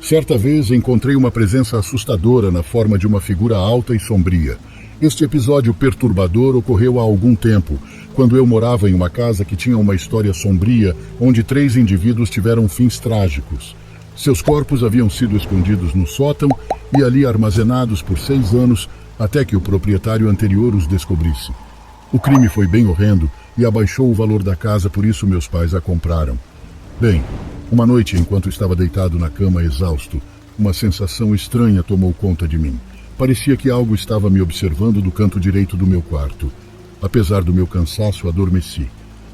Certa vez encontrei uma presença assustadora na forma de uma figura alta e sombria. Este episódio perturbador ocorreu há algum tempo, quando eu morava em uma casa que tinha uma história sombria, onde 3 indivíduos tiveram fins trágicos. Seus corpos haviam sido escondidos no sótão e ali armazenados por 6 anos, até que o proprietário anterior os descobrisse. O crime foi bem horrendo e abaixou o valor da casa, por isso meus pais a compraram. Bem, uma noite, enquanto estava deitado na cama exausto, uma sensação estranha tomou conta de mim. Parecia que algo estava me observando do canto direito do meu quarto. Apesar do meu cansaço, adormeci.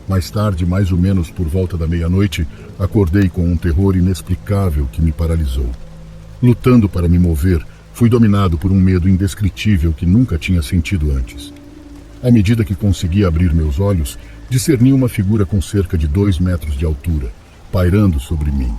Mais tarde, mais ou menos por volta da meia-noite, acordei com um terror inexplicável que me paralisou. Lutando para me mover, fui dominado por um medo indescritível que nunca tinha sentido antes. À medida que conseguia abrir meus olhos, discerni uma figura com cerca de 2 metros de altura, pairando sobre mim.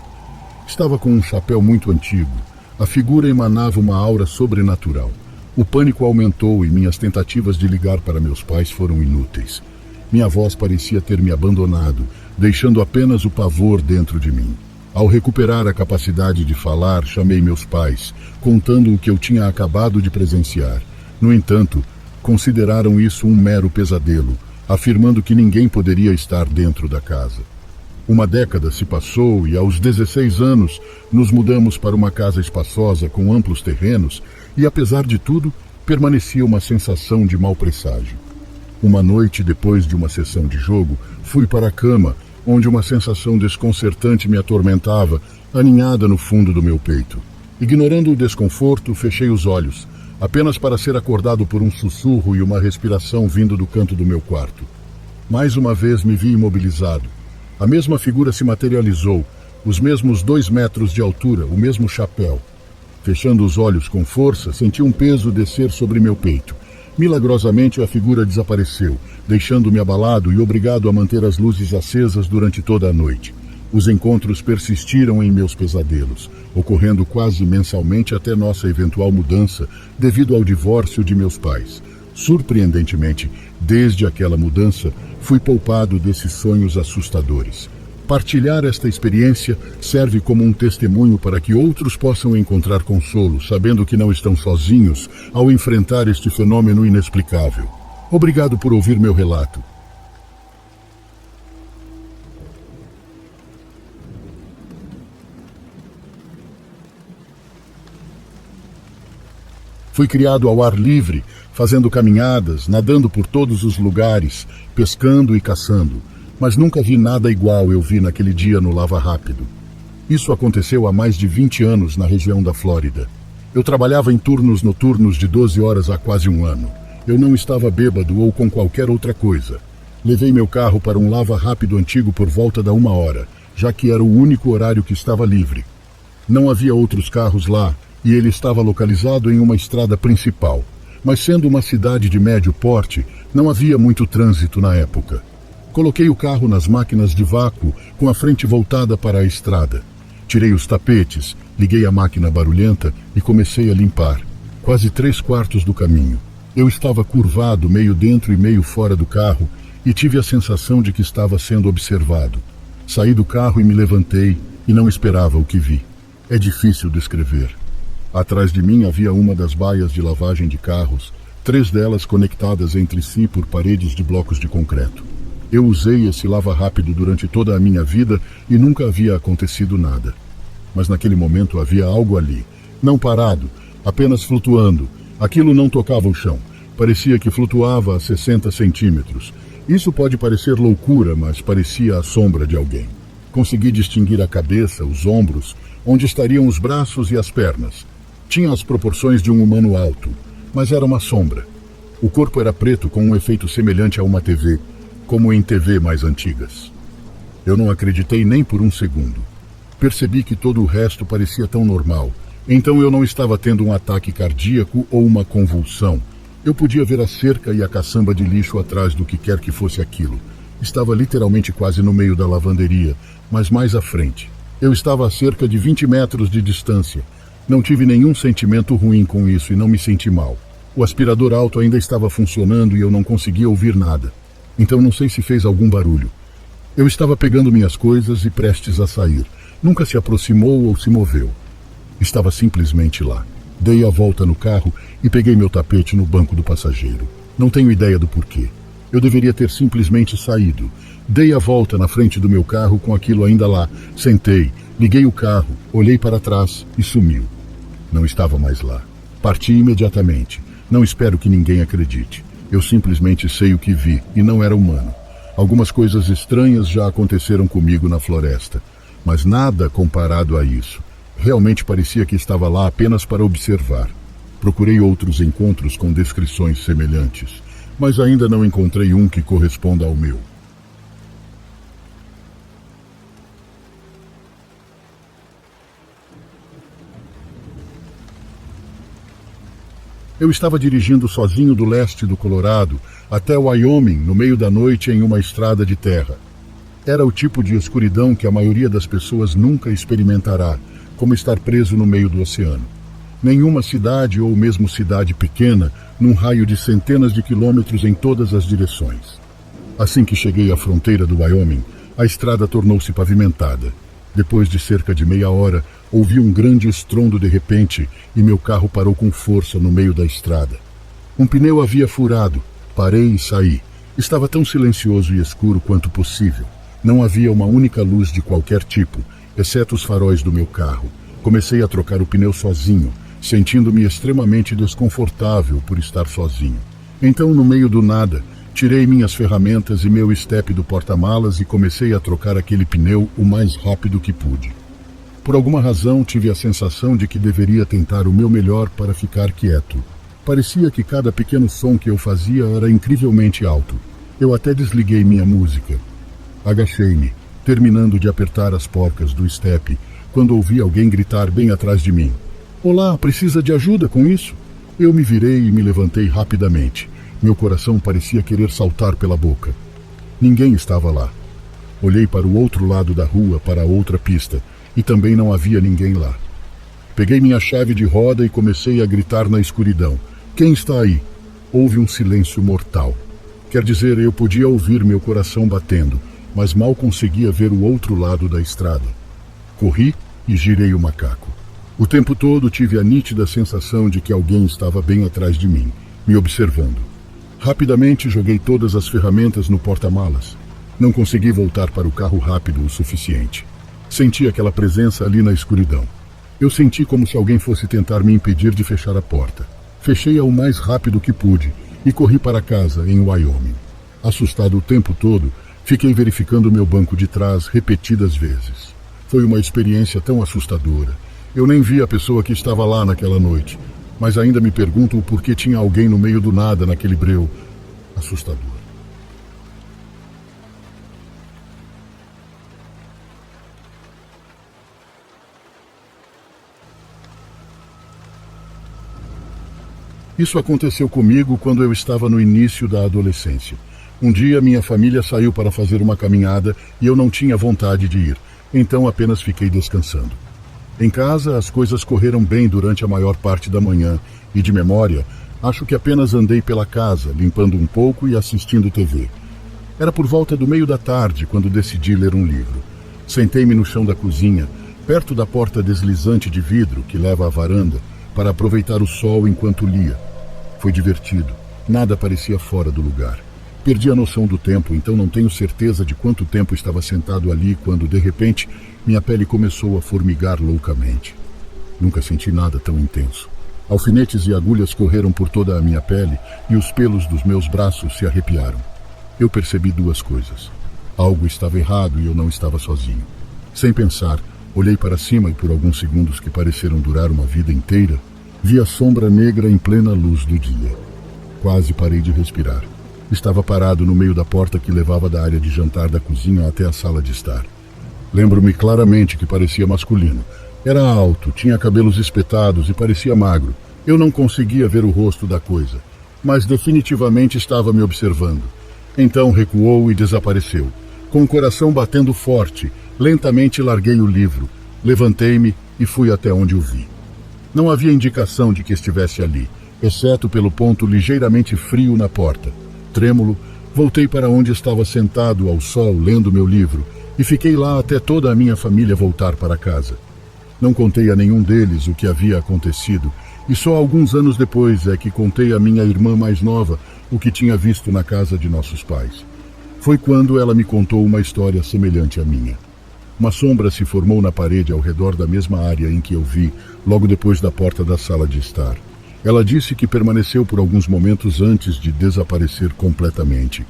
Estava com um chapéu muito antigo. A figura emanava uma aura sobrenatural. O pânico aumentou e minhas tentativas de ligar para meus pais foram inúteis. Minha voz parecia ter me abandonado, deixando apenas o pavor dentro de mim. Ao recuperar a capacidade de falar, chamei meus pais, contando o que eu tinha acabado de presenciar. No entanto, consideraram isso um mero pesadelo, afirmando que ninguém poderia estar dentro da casa. Uma década se passou e, aos 16 anos, nos mudamos para uma casa espaçosa com amplos terrenos e, apesar de tudo, permanecia uma sensação de mau presságio. Uma noite, depois de uma sessão de jogo, fui para a cama, onde uma sensação desconcertante me atormentava, aninhada no fundo do meu peito. Ignorando o desconforto, fechei os olhos, apenas para ser acordado por um sussurro e uma respiração vindo do canto do meu quarto. Mais uma vez me vi imobilizado. A mesma figura se materializou, os mesmos 2 metros de altura, o mesmo chapéu. Fechando os olhos com força, senti um peso descer sobre meu peito. Milagrosamente, a figura desapareceu, deixando-me abalado e obrigado a manter as luzes acesas durante toda a noite. Os encontros persistiram em meus pesadelos, ocorrendo quase mensalmente até nossa eventual mudança devido ao divórcio de meus pais. Surpreendentemente, desde aquela mudança, fui poupado desses sonhos assustadores. Partilhar esta experiência serve como um testemunho para que outros possam encontrar consolo, sabendo que não estão sozinhos ao enfrentar este fenômeno inexplicável. Obrigado por ouvir meu relato. Fui criado ao ar livre, fazendo caminhadas, nadando por todos os lugares, pescando e caçando. Mas nunca vi nada igual eu vi naquele dia no Lava Rápido. Isso aconteceu há mais de 20 anos na região da Flórida. Eu trabalhava em turnos noturnos de 12 horas há quase um ano. Eu não estava bêbado ou com qualquer outra coisa. Levei meu carro para um Lava Rápido antigo por volta da 1 hora, já que era o único horário que estava livre. Não havia outros carros lá, e ele estava localizado em uma estrada principal. Mas sendo uma cidade de médio porte, não havia muito trânsito na época. Coloquei o carro nas máquinas de vácuo, com a frente voltada para a estrada. Tirei os tapetes, liguei a máquina barulhenta e comecei a limpar. Quase 3/4 do caminho. Eu estava curvado, meio dentro e meio fora do carro, e tive a sensação de que estava sendo observado. Saí do carro e me levantei, e não esperava o que vi. É difícil descrever. Atrás de mim havia uma das baias de lavagem de carros, 3 delas conectadas entre si por paredes de blocos de concreto. Eu usei esse lava-rápido durante toda a minha vida e nunca havia acontecido nada. Mas naquele momento havia algo ali, não parado, apenas flutuando. Aquilo não tocava o chão, parecia que flutuava a 60 centímetros. Isso pode parecer loucura, mas parecia a sombra de alguém. Consegui distinguir a cabeça, os ombros, onde estariam os braços e as pernas. Tinha as proporções de um humano alto, mas era uma sombra. O corpo era preto com um efeito semelhante a uma TV, como em TV mais antigas. Eu não acreditei nem por um segundo. Percebi que todo o resto parecia tão normal. Então eu não estava tendo um ataque cardíaco ou uma convulsão. Eu podia ver a cerca e a caçamba de lixo atrás do que quer que fosse aquilo. Estava literalmente quase no meio da lavanderia, mas mais à frente. Eu estava a cerca de 20 metros de distância. Não tive nenhum sentimento ruim com isso e não me senti mal. O aspirador alto ainda estava funcionando e eu não conseguia ouvir nada. Então não sei se fez algum barulho. Eu estava pegando minhas coisas e prestes a sair. Nunca se aproximou ou se moveu. Estava simplesmente lá. Dei a volta no carro e peguei meu tapete no banco do passageiro. Não tenho ideia do porquê. Eu deveria ter simplesmente saído. Dei a volta na frente do meu carro com aquilo ainda lá. Sentei, liguei o carro, olhei para trás e sumiu. Não estava mais lá. Parti imediatamente. Não espero que ninguém acredite. Eu simplesmente sei o que vi e não era humano. Algumas coisas estranhas já aconteceram comigo na floresta, mas nada comparado a isso. Realmente parecia que estava lá apenas para observar. Procurei outros encontros com descrições semelhantes, mas ainda não encontrei um que corresponda ao meu. Eu estava dirigindo sozinho do leste do Colorado até Wyoming no meio da noite em uma estrada de terra. Era o tipo de escuridão que a maioria das pessoas nunca experimentará, como estar preso no meio do oceano. Nenhuma cidade ou mesmo cidade pequena, num raio de centenas de quilômetros em todas as direções. Assim que cheguei à fronteira do Wyoming, a estrada tornou-se pavimentada. Depois de cerca de meia hora, ouvi um grande estrondo de repente e meu carro parou com força no meio da estrada. Um pneu havia furado. Parei e saí. Estava tão silencioso e escuro quanto possível. Não havia uma única luz de qualquer tipo, exceto os faróis do meu carro. Comecei a trocar o pneu sozinho, sentindo-me extremamente desconfortável por estar sozinho. Então, no meio do nada, tirei minhas ferramentas e meu estepe do porta-malas e comecei a trocar aquele pneu o mais rápido que pude. Por alguma razão, tive a sensação de que deveria tentar o meu melhor para ficar quieto. Parecia que cada pequeno som que eu fazia era incrivelmente alto. Eu até desliguei minha música. Agachei-me, terminando de apertar as porcas do estepe, quando ouvi alguém gritar bem atrás de mim. Olá, precisa de ajuda com isso? Eu me virei e me levantei rapidamente. Meu coração parecia querer saltar pela boca. Ninguém estava lá. Olhei para o outro lado da rua, para a outra pista, e também não havia ninguém lá. Peguei minha chave de roda e comecei a gritar na escuridão. Quem está aí? Houve um silêncio mortal. Quer dizer, eu podia ouvir meu coração batendo, mas mal conseguia ver o outro lado da estrada. Corri e girei o macaco. O tempo todo tive a nítida sensação de que alguém estava bem atrás de mim, me observando. Rapidamente joguei todas as ferramentas no porta-malas. Não consegui voltar para o carro rápido o suficiente. Senti aquela presença ali na escuridão. Eu senti como se alguém fosse tentar me impedir de fechar a porta. Fechei-a o mais rápido que pude e corri para casa, em Wyoming. Assustado o tempo todo, fiquei verificando meu banco de trás repetidas vezes. Foi uma experiência tão assustadora. Eu nem vi a pessoa que estava lá naquela noite, mas ainda me pergunto o porquê tinha alguém no meio do nada naquele breu assustador. Isso aconteceu comigo quando eu estava no início da adolescência. Um dia minha família saiu para fazer uma caminhada e eu não tinha vontade de ir, então apenas fiquei descansando. Em casa, as coisas correram bem durante a maior parte da manhã e, de memória, acho que apenas andei pela casa, limpando um pouco e assistindo TV. Era por volta do meio da tarde quando decidi ler um livro. Sentei-me no chão da cozinha, perto da porta deslizante de vidro que leva à varanda, para aproveitar o sol enquanto lia. Foi divertido. Nada parecia fora do lugar. Perdi a noção do tempo, então não tenho certeza de quanto tempo estava sentado ali quando, de repente, minha pele começou a formigar loucamente. Nunca senti nada tão intenso. Alfinetes e agulhas correram por toda a minha pele e os pelos dos meus braços se arrepiaram. Eu percebi duas coisas. Algo estava errado e eu não estava sozinho. Sem pensar, olhei para cima e por alguns segundos que pareceram durar uma vida inteira, vi a sombra negra em plena luz do dia. Quase parei de respirar. Estava parado no meio da porta que levava da área de jantar da cozinha até a sala de estar. Lembro-me claramente que parecia masculino. Era alto, tinha cabelos espetados e parecia magro. Eu não conseguia ver o rosto da coisa, mas definitivamente estava me observando. Então recuou e desapareceu. Com o coração batendo forte, lentamente larguei o livro, levantei-me e fui até onde o vi. Não havia indicação de que estivesse ali, exceto pelo ponto ligeiramente frio na porta. Trêmulo, voltei para onde estava sentado ao sol lendo meu livro e fiquei lá até toda a minha família voltar para casa. Não contei a nenhum deles o que havia acontecido, e só alguns anos depois é que contei à minha irmã mais nova o que tinha visto na casa de nossos pais. Foi quando ela me contou uma história semelhante à minha. Uma sombra se formou na parede ao redor da mesma área em que eu vi, logo depois da porta da sala de estar. Ela disse que permaneceu por alguns momentos antes de desaparecer completamente.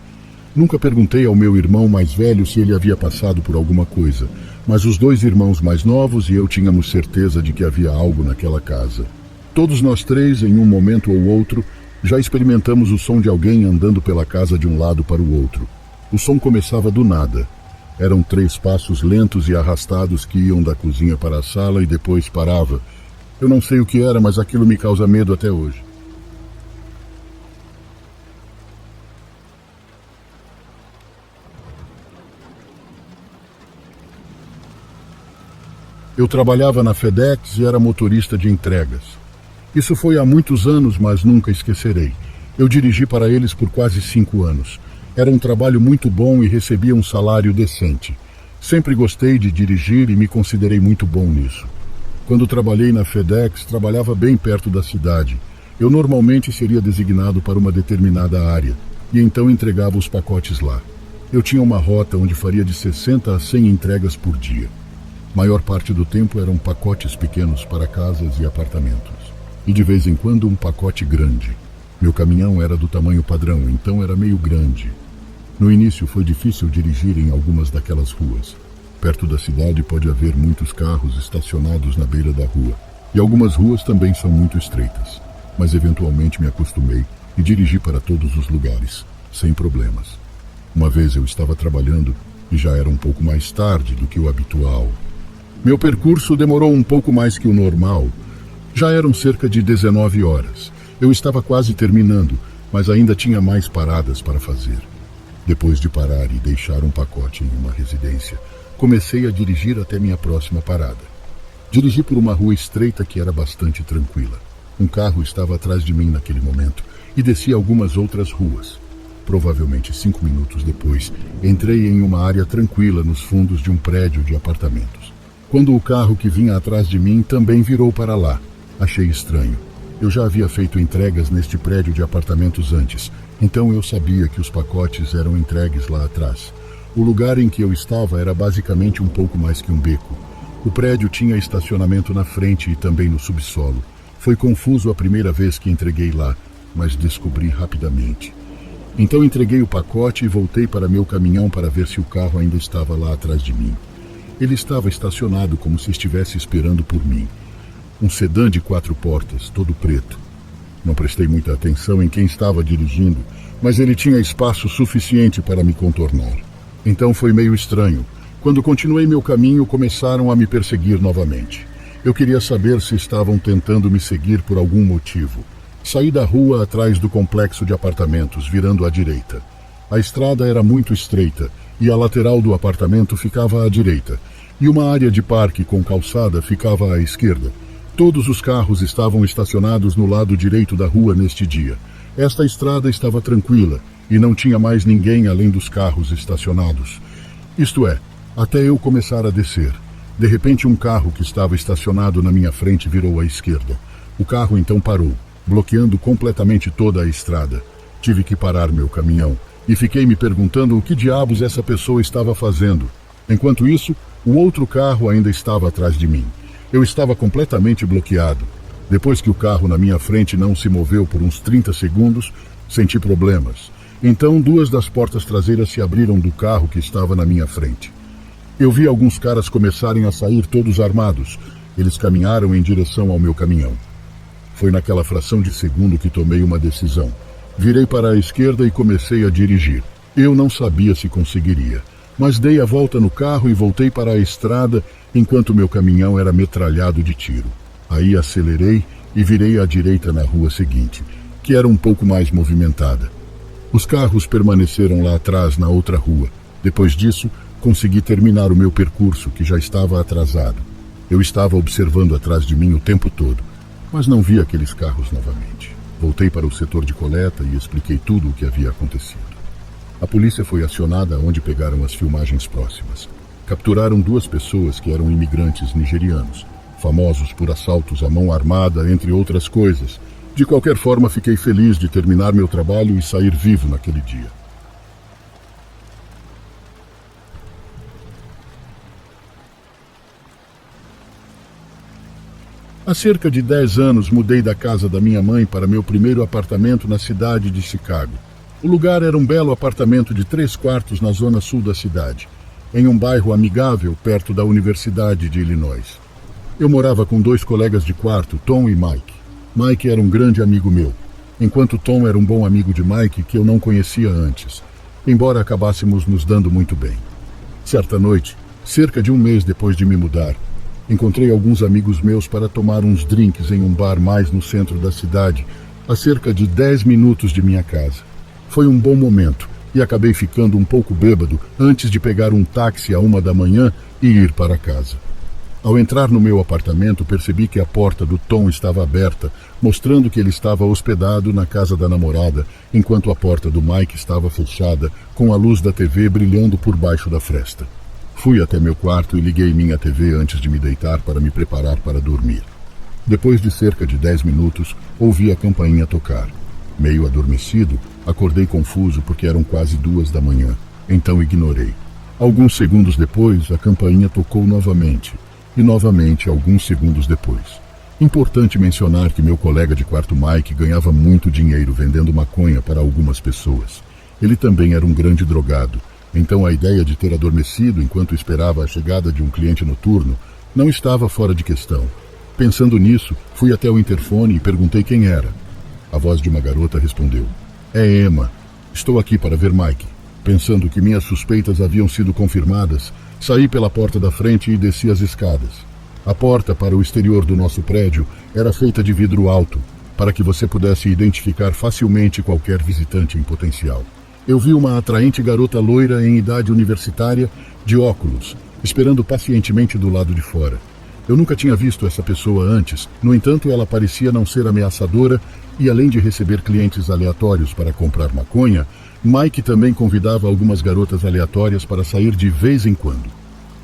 Nunca perguntei ao meu irmão mais velho se ele havia passado por alguma coisa, mas os dois irmãos mais novos e eu tínhamos certeza de que havia algo naquela casa. Todos nós três, em um momento ou outro, já experimentamos o som de alguém andando pela casa de um lado para o outro. O som começava do nada. Eram 3 passos lentos e arrastados que iam da cozinha para a sala e depois parava. Eu não sei o que era, mas aquilo me causa medo até hoje. Eu trabalhava na FedEx e era motorista de entregas. Isso foi há muitos anos, mas nunca esquecerei. Eu dirigi para eles por quase 5 anos. Era um trabalho muito bom e recebia um salário decente. Sempre gostei de dirigir e me considerei muito bom nisso. Quando trabalhei na FedEx, trabalhava bem perto da cidade. Eu normalmente seria designado para uma determinada área, e então entregava os pacotes lá. Eu tinha uma rota onde faria de 60 a 100 entregas por dia. Maior parte do tempo eram pacotes pequenos para casas e apartamentos. E de vez em quando um pacote grande. Meu caminhão era do tamanho padrão, então era meio grande. No início foi difícil dirigir em algumas daquelas ruas. Perto da cidade pode haver muitos carros estacionados na beira da rua. E algumas ruas também são muito estreitas. Mas eventualmente me acostumei e dirigi para todos os lugares, sem problemas. Uma vez eu estava trabalhando e já era um pouco mais tarde do que o habitual. Meu percurso demorou um pouco mais que o normal. Já eram cerca de 19 horas. Eu estava quase terminando, mas ainda tinha mais paradas para fazer. Depois de parar e deixar um pacote em uma residência, comecei a dirigir até minha próxima parada. Dirigi por uma rua estreita que era bastante tranquila. Um carro estava atrás de mim naquele momento e desci algumas outras ruas. Provavelmente 5 minutos depois, entrei em uma área tranquila nos fundos de um prédio de apartamentos. Quando o carro que vinha atrás de mim também virou para lá. Achei estranho. Eu já havia feito entregas neste prédio de apartamentos antes, então eu sabia que os pacotes eram entregues lá atrás. O lugar em que eu estava era basicamente um pouco mais que um beco. O prédio tinha estacionamento na frente e também no subsolo. Foi confuso a primeira vez que entreguei lá, mas descobri rapidamente. Então entreguei o pacote e voltei para meu caminhão para ver se o carro ainda estava lá atrás de mim. Ele estava estacionado como se estivesse esperando por mim. Um sedã de 4 portas, todo preto. Não prestei muita atenção em quem estava dirigindo, mas ele tinha espaço suficiente para me contornar. Então foi meio estranho. Quando continuei meu caminho, começaram a me perseguir novamente. Eu queria saber se estavam tentando me seguir por algum motivo. Saí da rua atrás do complexo de apartamentos, virando à direita. A estrada era muito estreita e a lateral do apartamento ficava à direita, e uma área de parque com calçada ficava à esquerda. Todos os carros estavam estacionados no lado direito da rua neste dia. Esta estrada estava tranquila e não tinha mais ninguém além dos carros estacionados. Isto é, até eu começar a descer. De repente, um carro que estava estacionado na minha frente virou à esquerda. O carro então parou, bloqueando completamente toda a estrada. Tive que parar meu caminhão e fiquei me perguntando o que diabos essa pessoa estava fazendo. Enquanto isso, o outro carro ainda estava atrás de mim. Eu estava completamente bloqueado. Depois que o carro na minha frente não se moveu por uns 30 segundos, senti problemas. Então, 2 das portas traseiras se abriram do carro que estava na minha frente. Eu vi alguns caras começarem a sair todos armados. Eles caminharam em direção ao meu caminhão. Foi naquela fração de segundo que tomei uma decisão. Virei para a esquerda e comecei a dirigir. Eu não sabia se conseguiria, mas dei a volta no carro e voltei para a estrada enquanto meu caminhão era metralhado de tiro. Aí acelerei e virei à direita na rua seguinte, que era um pouco mais movimentada. Os carros permaneceram lá atrás na outra rua. Depois disso, consegui terminar o meu percurso, que já estava atrasado. Eu estava observando atrás de mim o tempo todo, mas não vi aqueles carros novamente. Voltei para o setor de coleta e expliquei tudo o que havia acontecido. A polícia foi acionada onde pegaram as filmagens próximas. Capturaram 2 pessoas que eram imigrantes nigerianos. famosos por assaltos à mão armada, entre outras coisas. De qualquer forma, fiquei feliz de terminar meu trabalho e sair vivo naquele dia. Há cerca de 10 anos mudei da casa da minha mãe para meu primeiro apartamento na cidade de Chicago. O lugar era um belo apartamento de 3 quartos na zona sul da cidade, em um bairro amigável perto da Universidade de Illinois. Eu morava com 2 colegas de quarto, Tom e Mike. Mike era um grande amigo meu, enquanto Tom era um bom amigo de Mike que eu não conhecia antes, embora acabássemos nos dando muito bem. Certa noite, cerca de um mês depois de me mudar, encontrei alguns amigos meus para tomar uns drinks em um bar mais no centro da cidade, a cerca de 10 minutos de minha casa. Foi um bom momento e acabei ficando um pouco bêbado antes de pegar um táxi à 1 da manhã e ir para casa. Ao entrar no meu apartamento, percebi que a porta do Tom estava aberta, mostrando que ele estava hospedado na casa da namorada, enquanto a porta do Mike estava fechada, com a luz da TV brilhando por baixo da fresta. Fui até meu quarto e liguei minha TV antes de me deitar para me preparar para dormir. Depois de cerca de 10 minutos, ouvi a campainha tocar. Meio adormecido, acordei confuso porque eram quase 2 da manhã, então ignorei. Alguns segundos depois, a campainha tocou novamente, e novamente alguns segundos depois. Importante mencionar que meu colega de quarto Mike ganhava muito dinheiro vendendo maconha para algumas pessoas. Ele também era um grande drogado, então a ideia de ter adormecido enquanto esperava a chegada de um cliente noturno não estava fora de questão. Pensando nisso, fui até o interfone e perguntei quem era. A voz de uma garota respondeu: "É Emma. Estou aqui para ver Mike." Pensando que minhas suspeitas haviam sido confirmadas, saí pela porta da frente e desci as escadas. A porta para o exterior do nosso prédio era feita de vidro alto, para que você pudesse identificar facilmente qualquer visitante em potencial. Eu vi uma atraente garota loira em idade universitária, de óculos, esperando pacientemente do lado de fora. Eu nunca tinha visto essa pessoa antes, no entanto ela parecia não ser ameaçadora e, além de receber clientes aleatórios para comprar maconha, Mike também convidava algumas garotas aleatórias para sair de vez em quando.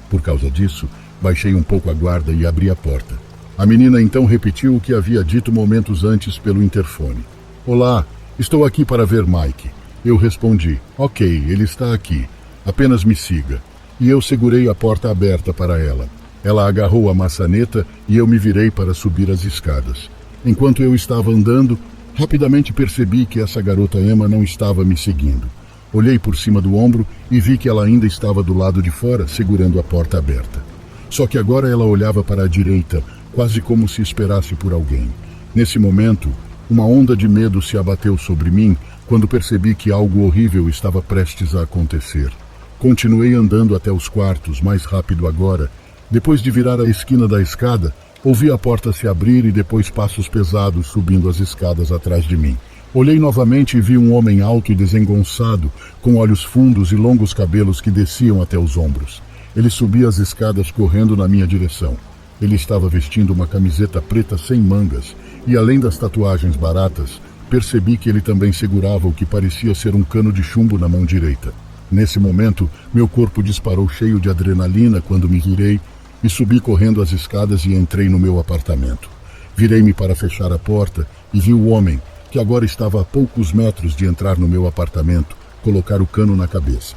Por causa disso, baixei um pouco a guarda e abri a porta. A menina então repetiu o que havia dito momentos antes pelo interfone. "Olá, estou aqui para ver Mike." Eu respondi: "Ok, ele está aqui. Apenas me siga." E eu segurei a porta aberta para ela. Ela agarrou a maçaneta e eu me virei para subir as escadas. Enquanto eu estava andando, rapidamente percebi que essa garota Emma não estava me seguindo. Olhei por cima do ombro e vi que ela ainda estava do lado de fora, segurando a porta aberta. Só que agora ela olhava para a direita, quase como se esperasse por alguém. Nesse momento, uma onda de medo se abateu sobre mim quando percebi que algo horrível estava prestes a acontecer. Continuei andando até os quartos, mais rápido agora. Depois de virar a esquina da escada, ouvi a porta se abrir e depois passos pesados subindo as escadas atrás de mim. Olhei novamente e vi um homem alto e desengonçado, com olhos fundos e longos cabelos que desciam até os ombros. Ele subia as escadas correndo na minha direção. Ele estava vestindo uma camiseta preta sem mangas e, além das tatuagens baratas, percebi que ele também segurava o que parecia ser um cano de chumbo na mão direita. Nesse momento, meu corpo disparou cheio de adrenalina quando me virei e subi correndo as escadas e entrei no meu apartamento. Virei-me para fechar a porta e vi o homem, que agora estava a poucos metros de entrar no meu apartamento, colocar o cano na cabeça.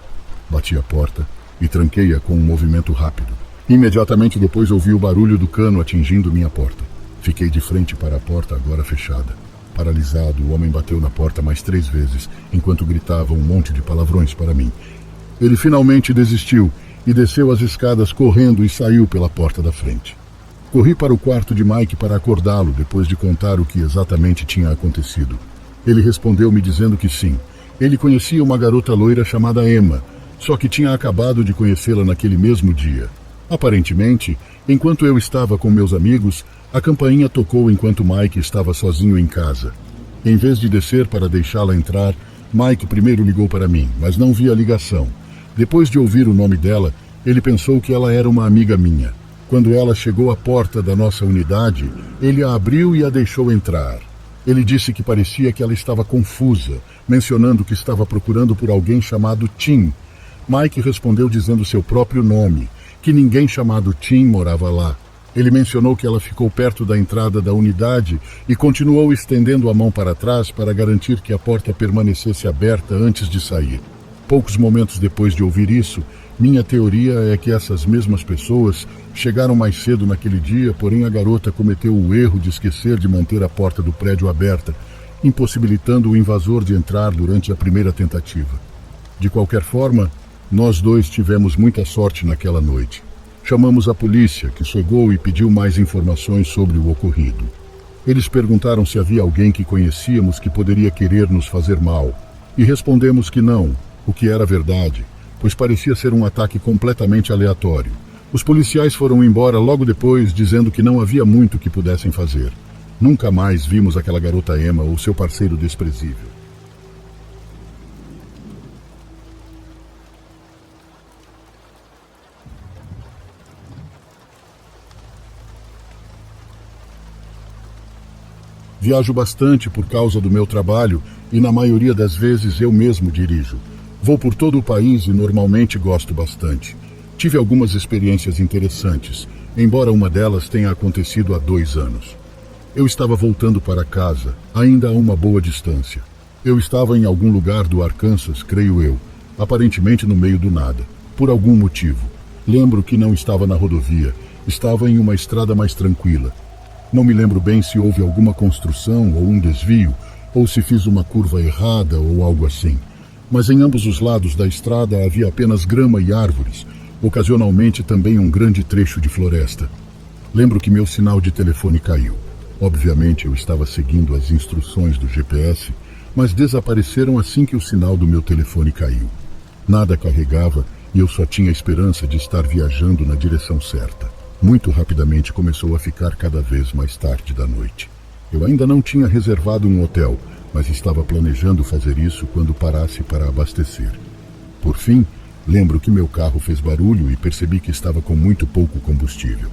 Bati a porta e tranquei-a com um movimento rápido. Imediatamente depois ouvi o barulho do cano atingindo minha porta. Fiquei de frente para a porta, agora fechada. Paralisado, o homem bateu na porta mais 3 vezes, enquanto gritava um monte de palavrões para mim. Ele finalmente desistiu e desceu as escadas correndo e saiu pela porta da frente. Corri para o quarto de Mike para acordá-lo depois de contar o que exatamente tinha acontecido. Ele respondeu me dizendo que sim. Ele conhecia uma garota loira chamada Emma, só que tinha acabado de conhecê-la naquele mesmo dia. Aparentemente, enquanto eu estava com meus amigos, a campainha tocou enquanto Mike estava sozinho em casa. Em vez de descer para deixá-la entrar, Mike primeiro ligou para mim, mas não vi a ligação. Depois de ouvir o nome dela, ele pensou que ela era uma amiga minha. Quando ela chegou à porta da nossa unidade, ele a abriu e a deixou entrar. Ele disse que parecia que ela estava confusa, mencionando que estava procurando por alguém chamado Tim. Mike respondeu dizendo seu próprio nome, que ninguém chamado Tim morava lá. Ele mencionou que ela ficou perto da entrada da unidade e continuou estendendo a mão para trás para garantir que a porta permanecesse aberta antes de sair. Poucos momentos depois de ouvir isso, minha teoria é que essas mesmas pessoas chegaram mais cedo naquele dia, porém a garota cometeu o erro de esquecer de manter a porta do prédio aberta, impossibilitando o invasor de entrar durante a primeira tentativa. De qualquer forma, nós dois tivemos muita sorte naquela noite. Chamamos a polícia, que chegou e pediu mais informações sobre o ocorrido. Eles perguntaram se havia alguém que conhecíamos que poderia querer nos fazer mal, e respondemos que não, o que era verdade, pois parecia ser um ataque completamente aleatório. Os policiais foram embora logo depois, dizendo que não havia muito que pudessem fazer. Nunca mais vimos aquela garota Emma ou seu parceiro desprezível. Viajo bastante por causa do meu trabalho e na maioria das vezes eu mesmo dirijo. Vou por todo o país e normalmente gosto bastante. Tive algumas experiências interessantes, embora uma delas tenha acontecido há 2 anos. Eu estava voltando para casa, ainda a uma boa distância. Eu estava em algum lugar do Arkansas, creio eu, aparentemente no meio do nada, por algum motivo. Lembro que não estava na rodovia, estava em uma estrada mais tranquila. Não me lembro bem se houve alguma construção ou um desvio, ou se fiz uma curva errada ou algo assim. Mas em ambos os lados da estrada havia apenas grama e árvores, ocasionalmente também um grande trecho de floresta. Lembro que meu sinal de telefone caiu. Obviamente eu estava seguindo as instruções do GPS, mas desapareceram assim que o sinal do meu telefone caiu. Nada carregava e eu só tinha esperança de estar viajando na direção certa. Muito rapidamente começou a ficar cada vez mais tarde da noite. Eu ainda não tinha reservado um hotel, mas estava planejando fazer isso quando parasse para abastecer. Por fim, lembro que meu carro fez barulho e percebi que estava com muito pouco combustível.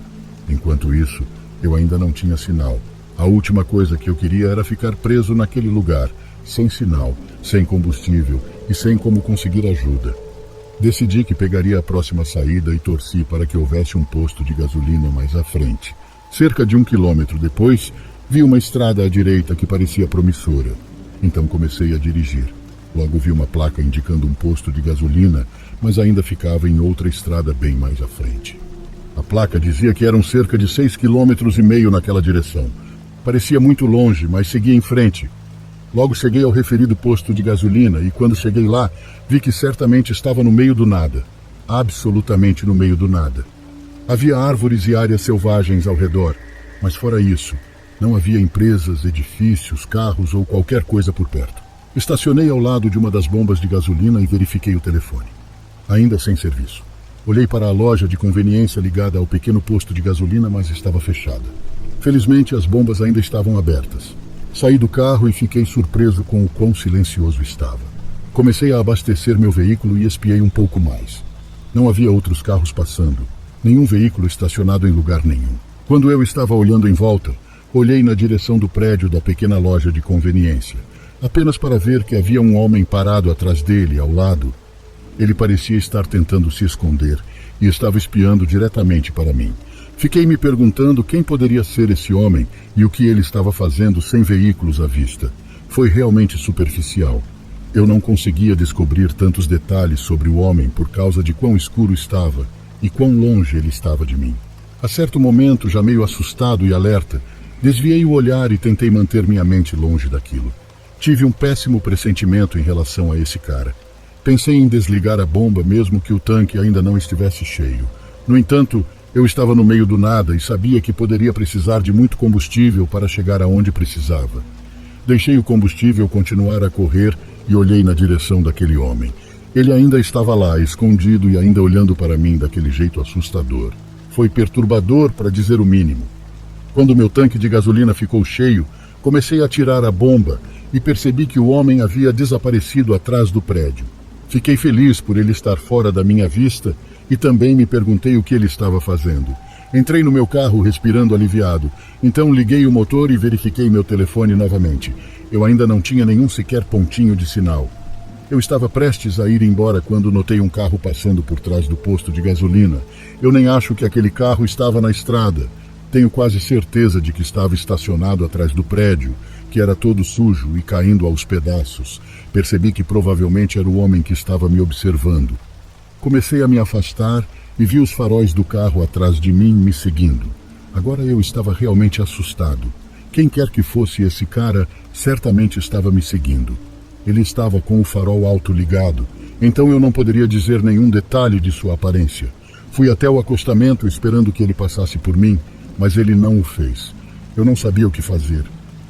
Enquanto isso, eu ainda não tinha sinal. A última coisa que eu queria era ficar preso naquele lugar, sem sinal, sem combustível e sem como conseguir ajuda. Decidi que pegaria a próxima saída e torci para que houvesse um posto de gasolina mais à frente. Cerca de 1 quilômetro depois, vi uma estrada à direita que parecia promissora. Então comecei a dirigir. Logo vi uma placa indicando um posto de gasolina, mas ainda ficava em outra estrada bem mais à frente. A placa dizia que eram cerca de 6,5 quilômetros naquela direção. Parecia muito longe, mas segui em frente. Logo cheguei ao referido posto de gasolina e quando cheguei lá, vi que certamente estava no meio do nada. Absolutamente no meio do nada. Havia árvores e áreas selvagens ao redor, mas fora isso, não havia empresas, edifícios, carros ou qualquer coisa por perto. Estacionei ao lado de uma das bombas de gasolina e verifiquei o telefone. Ainda sem serviço. Olhei para a loja de conveniência ligada ao pequeno posto de gasolina, mas estava fechada. Felizmente, as bombas ainda estavam abertas. Saí do carro e fiquei surpreso com o quão silencioso estava. Comecei a abastecer meu veículo e espiei um pouco mais. Não havia outros carros passando, nenhum veículo estacionado em lugar nenhum. Quando eu estava olhando em volta, olhei na direção do prédio da pequena loja de conveniência, apenas para ver que havia um homem parado atrás dele, ao lado. Ele parecia estar tentando se esconder e estava espiando diretamente para mim. Fiquei me perguntando quem poderia ser esse homem e o que ele estava fazendo sem veículos à vista. Foi realmente superficial. Eu não conseguia descobrir tantos detalhes sobre o homem por causa de quão escuro estava e quão longe ele estava de mim. A certo momento, já meio assustado e alerta, desviei o olhar e tentei manter minha mente longe daquilo. Tive um péssimo pressentimento em relação a esse cara. Pensei em desligar a bomba mesmo que o tanque ainda não estivesse cheio. No entanto, eu estava no meio do nada e sabia que poderia precisar de muito combustível para chegar aonde precisava. Deixei o combustível continuar a correr e olhei na direção daquele homem. Ele ainda estava lá, escondido e ainda olhando para mim daquele jeito assustador. Foi perturbador, para dizer o mínimo. Quando meu tanque de gasolina ficou cheio, comecei a tirar a bomba e percebi que o homem havia desaparecido atrás do prédio. Fiquei feliz por ele estar fora da minha vista e também me perguntei o que ele estava fazendo. Entrei no meu carro respirando aliviado, então liguei o motor e verifiquei meu telefone novamente. Eu ainda não tinha nenhum sequer pontinho de sinal. Eu estava prestes a ir embora quando notei um carro passando por trás do posto de gasolina. Eu nem acho que aquele carro estava na estrada. Tenho quase certeza de que estava estacionado atrás do prédio, que era todo sujo e caindo aos pedaços. Percebi que provavelmente era o homem que estava me observando. Comecei a me afastar e vi os faróis do carro atrás de mim me seguindo. Agora eu estava realmente assustado. Quem quer que fosse esse cara, certamente estava me seguindo. Ele estava com o farol alto ligado, então eu não poderia dizer nenhum detalhe de sua aparência. Fui até o acostamento esperando que ele passasse por mim, mas ele não o fez. Eu não sabia o que fazer.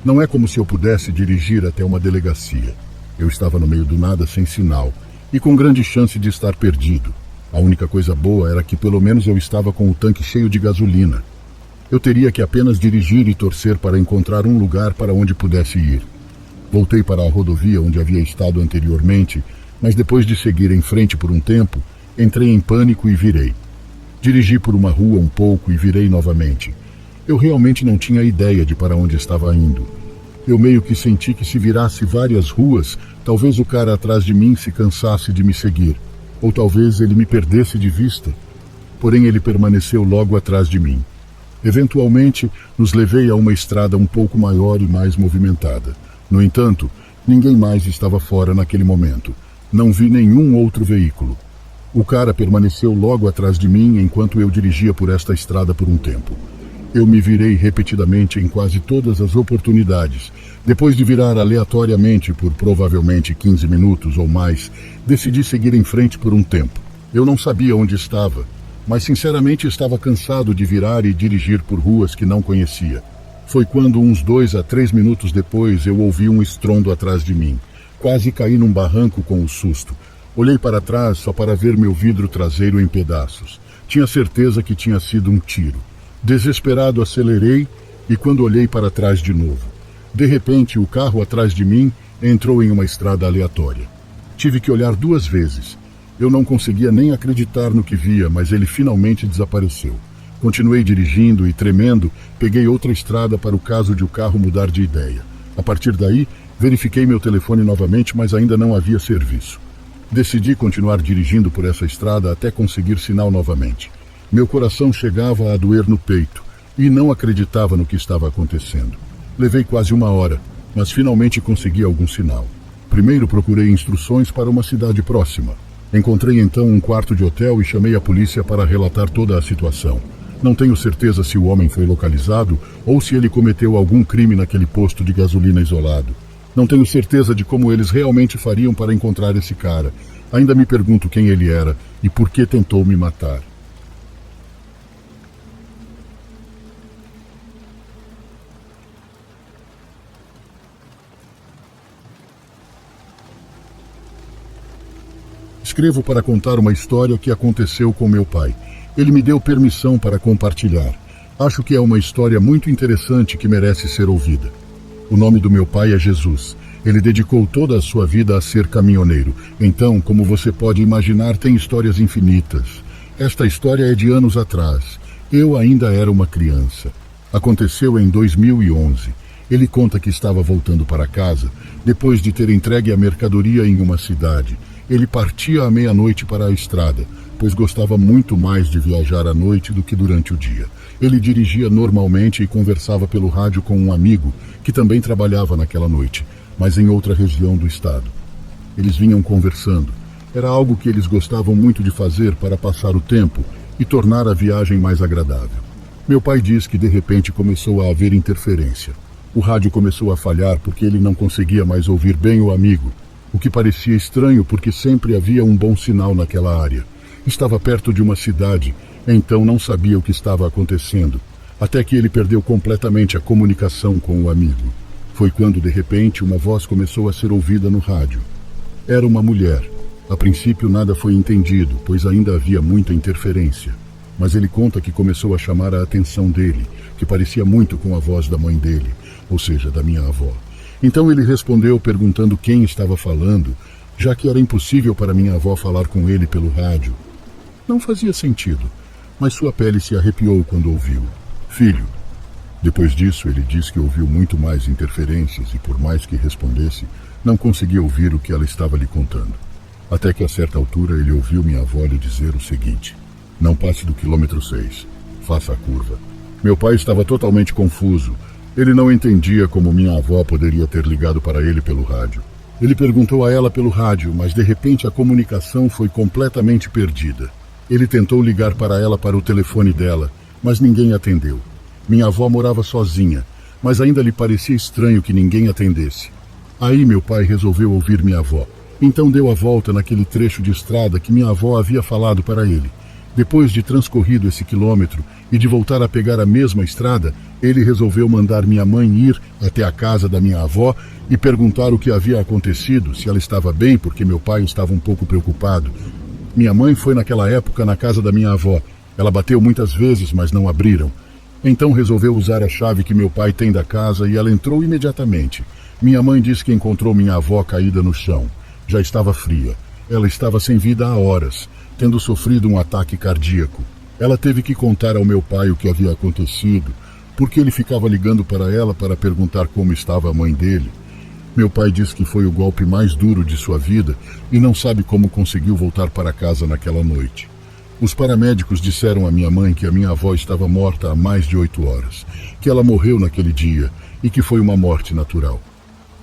Não é como se eu pudesse dirigir até uma delegacia. Eu estava no meio do nada sem sinal e com grande chance de estar perdido. A única coisa boa era que pelo menos eu estava com o tanque cheio de gasolina. Eu teria que apenas dirigir e torcer para encontrar um lugar para onde pudesse ir. Voltei para a rodovia onde havia estado anteriormente, mas depois de seguir em frente por um tempo, entrei em pânico e virei. Dirigi por uma rua um pouco e virei novamente. Eu realmente não tinha ideia de para onde estava indo. Eu meio que senti que se virasse várias ruas, talvez o cara atrás de mim se cansasse de me seguir, ou talvez ele me perdesse de vista. Porém, ele permaneceu logo atrás de mim. Eventualmente, nos levei a uma estrada um pouco maior e mais movimentada. No entanto, ninguém mais estava fora naquele momento. Não vi nenhum outro veículo. O cara permaneceu logo atrás de mim enquanto eu dirigia por esta estrada por um tempo. Eu me virei repetidamente em quase todas as oportunidades. Depois de virar aleatoriamente por provavelmente 15 minutos ou mais, decidi seguir em frente por um tempo. Eu não sabia onde estava, mas sinceramente estava cansado de virar e dirigir por ruas que não conhecia. Foi quando, uns 2 a 3 minutos depois, eu ouvi um estrondo atrás de mim. Quase caí num barranco com o susto. Olhei para trás só para ver meu vidro traseiro em pedaços. Tinha certeza que tinha sido um tiro. Desesperado, acelerei e quando olhei para trás de novo. De repente, o carro atrás de mim entrou em uma estrada aleatória. Tive que olhar 2 vezes. Eu não conseguia nem acreditar no que via, mas ele finalmente desapareceu. Continuei dirigindo e, tremendo, peguei outra estrada para o caso de o carro mudar de ideia. A partir daí, verifiquei meu telefone novamente, mas ainda não havia serviço. Decidi continuar dirigindo por essa estrada até conseguir sinal novamente. Meu coração chegava a doer no peito e não acreditava no que estava acontecendo. Levei quase 1 hora, mas finalmente consegui algum sinal. Primeiro procurei instruções para uma cidade próxima. Encontrei então um quarto de hotel e chamei a polícia para relatar toda a situação. Não tenho certeza se o homem foi localizado ou se ele cometeu algum crime naquele posto de gasolina isolado. Não tenho certeza de como eles realmente fariam para encontrar esse cara. Ainda me pergunto quem ele era e por que tentou me matar. Escrevo para contar uma história que aconteceu com meu pai. Ele me deu permissão para compartilhar. Acho que é uma história muito interessante que merece ser ouvida. O nome do meu pai é Jesus. Ele dedicou toda a sua vida a ser caminhoneiro. Então, como você pode imaginar, tem histórias infinitas. Esta história é de anos atrás. Eu ainda era uma criança. Aconteceu em 2011. Ele conta que estava voltando para casa depois de ter entregue a mercadoria em uma cidade. Ele partia à meia-noite para a estrada, pois gostava muito mais de viajar à noite do que durante o dia. Ele dirigia normalmente e conversava pelo rádio com um amigo que também trabalhava naquela noite, mas em outra região do estado. Eles vinham conversando. Era algo que eles gostavam muito de fazer para passar o tempo e tornar a viagem mais agradável. Meu pai diz que de repente começou a haver interferência. O rádio começou a falhar porque ele não conseguia mais ouvir bem o amigo, o que parecia estranho porque sempre havia um bom sinal naquela área. Estava perto de uma cidade, então não sabia o que estava acontecendo, até que ele perdeu completamente a comunicação com o amigo. Foi quando, de repente, uma voz começou a ser ouvida no rádio. Era uma mulher. A princípio nada foi entendido, pois ainda havia muita interferência. Mas ele conta que começou a chamar a atenção dele, que parecia muito com a voz da mãe dele, ou seja, da minha avó. Então ele respondeu perguntando quem estava falando, já que era impossível para minha avó falar com ele pelo rádio. Não fazia sentido, mas sua pele se arrepiou quando ouviu. Filho. Depois disso, ele disse que ouviu muito mais interferências e, por mais que respondesse, não conseguia ouvir o que ela estava lhe contando. Até que, a certa altura, ele ouviu minha avó lhe dizer o seguinte: não passe do quilômetro 6, faça a curva. Meu pai estava totalmente confuso. Ele não entendia como minha avó poderia ter ligado para ele pelo rádio. Ele perguntou a ela pelo rádio, mas de repente a comunicação foi completamente perdida. Ele tentou ligar para ela para o telefone dela, mas ninguém atendeu. Minha avó morava sozinha, mas ainda lhe parecia estranho que ninguém atendesse. Aí meu pai resolveu ouvir minha avó. Então deu a volta naquele trecho de estrada que minha avó havia falado para ele. Depois de transcorrido esse quilômetro e de voltar a pegar a mesma estrada, ele resolveu mandar minha mãe ir até a casa da minha avó e perguntar o que havia acontecido, se ela estava bem, porque meu pai estava um pouco preocupado. Minha mãe foi naquela época na casa da minha avó. Ela bateu muitas vezes, mas não abriram. Então resolveu usar a chave que meu pai tem da casa e ela entrou imediatamente. Minha mãe disse que encontrou minha avó caída no chão. Já estava fria. Ela estava sem vida há horas, tendo sofrido um ataque cardíaco. Ela teve que contar ao meu pai o que havia acontecido, porque ele ficava ligando para ela para perguntar como estava a mãe dele. Meu pai disse que foi o golpe mais duro de sua vida e não sabe como conseguiu voltar para casa naquela noite. Os paramédicos disseram à minha mãe que a minha avó estava morta há mais de 8 horas, que ela morreu naquele dia e que foi uma morte natural.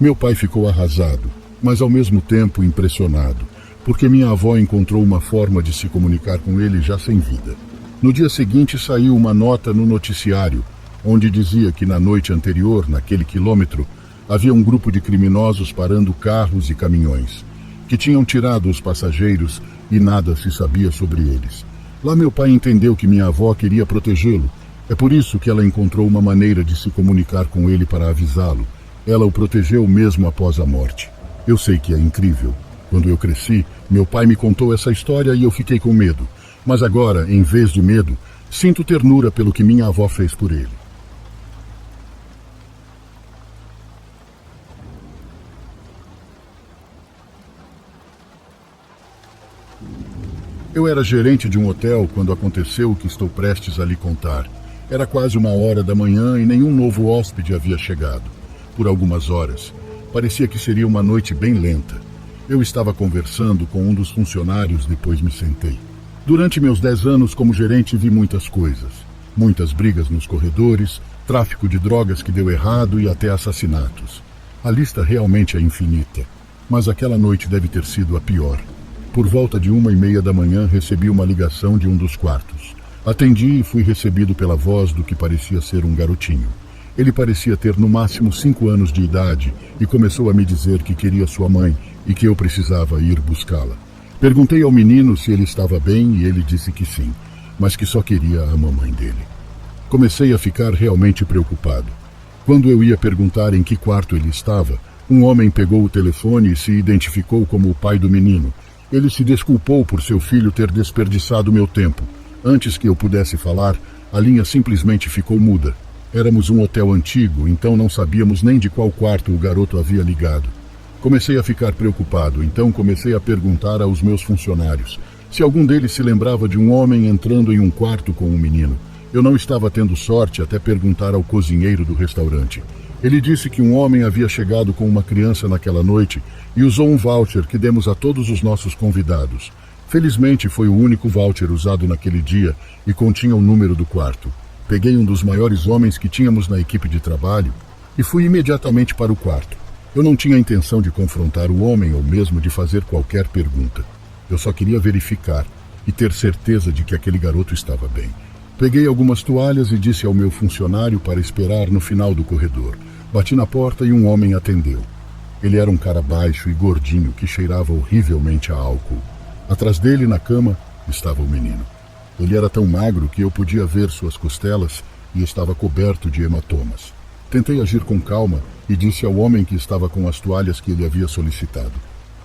Meu pai ficou arrasado, mas ao mesmo tempo impressionado, porque minha avó encontrou uma forma de se comunicar com ele já sem vida. No dia seguinte saiu uma nota no noticiário, onde dizia que na noite anterior, naquele quilômetro, havia um grupo de criminosos parando carros e caminhões, que tinham tirado os passageiros e nada se sabia sobre eles. Lá meu pai entendeu que minha avó queria protegê-lo. É por isso que ela encontrou uma maneira de se comunicar com ele para avisá-lo. Ela o protegeu mesmo após a morte. Eu sei que é incrível. Quando eu cresci, meu pai me contou essa história e eu fiquei com medo. Mas agora, em vez de medo, sinto ternura pelo que minha avó fez por ele. Eu era gerente de um hotel quando aconteceu o que estou prestes a lhe contar. Era quase 1h da manhã e nenhum novo hóspede havia chegado. Por algumas horas. Parecia que seria uma noite bem lenta. Eu estava conversando com um dos funcionários, depois me sentei. Durante meus 10 anos como gerente vi muitas coisas. Muitas brigas nos corredores, tráfico de drogas que deu errado e até assassinatos. A lista realmente é infinita. Mas aquela noite deve ter sido a pior. Por volta de 1h30 da manhã recebi uma ligação de um dos quartos. Atendi e fui recebido pela voz do que parecia ser um garotinho. Ele parecia ter no máximo 5 anos de idade e começou a me dizer que queria sua mãe e que eu precisava ir buscá-la. Perguntei ao menino se ele estava bem e ele disse que sim, mas que só queria a mamãe dele. Comecei a ficar realmente preocupado. Quando eu ia perguntar em que quarto ele estava, um homem pegou o telefone e se identificou como o pai do menino. Ele se desculpou por seu filho ter desperdiçado meu tempo. Antes que eu pudesse falar, a linha simplesmente ficou muda. Éramos um hotel antigo, então não sabíamos nem de qual quarto o garoto havia ligado. Comecei a ficar preocupado, então comecei a perguntar aos meus funcionários se algum deles se lembrava de um homem entrando em um quarto com um menino. Eu não estava tendo sorte até perguntar ao cozinheiro do restaurante. Ele disse que um homem havia chegado com uma criança naquela noite e usou um voucher que demos a todos os nossos convidados. Felizmente foi o único voucher usado naquele dia e continha o número do quarto. Peguei um dos maiores homens que tínhamos na equipe de trabalho e fui imediatamente para o quarto. Eu não tinha intenção de confrontar o homem ou mesmo de fazer qualquer pergunta. Eu só queria verificar e ter certeza de que aquele garoto estava bem. Peguei algumas toalhas e disse ao meu funcionário para esperar no final do corredor. Bati na porta e um homem atendeu. Ele era um cara baixo e gordinho que cheirava horrivelmente a álcool. Atrás dele, na cama, estava o menino. Ele era tão magro que eu podia ver suas costelas e estava coberto de hematomas. Tentei agir com calma e disse ao homem que estava com as toalhas que ele havia solicitado.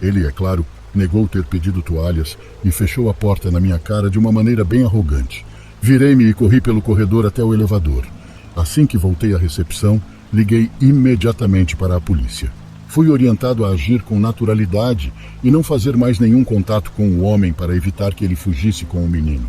Ele, é claro, negou ter pedido toalhas e fechou a porta na minha cara de uma maneira bem arrogante. Virei-me e corri pelo corredor até o elevador. Assim que voltei à recepção, liguei imediatamente para a polícia. Fui orientado a agir com naturalidade e não fazer mais nenhum contato com o homem para evitar que ele fugisse com o menino.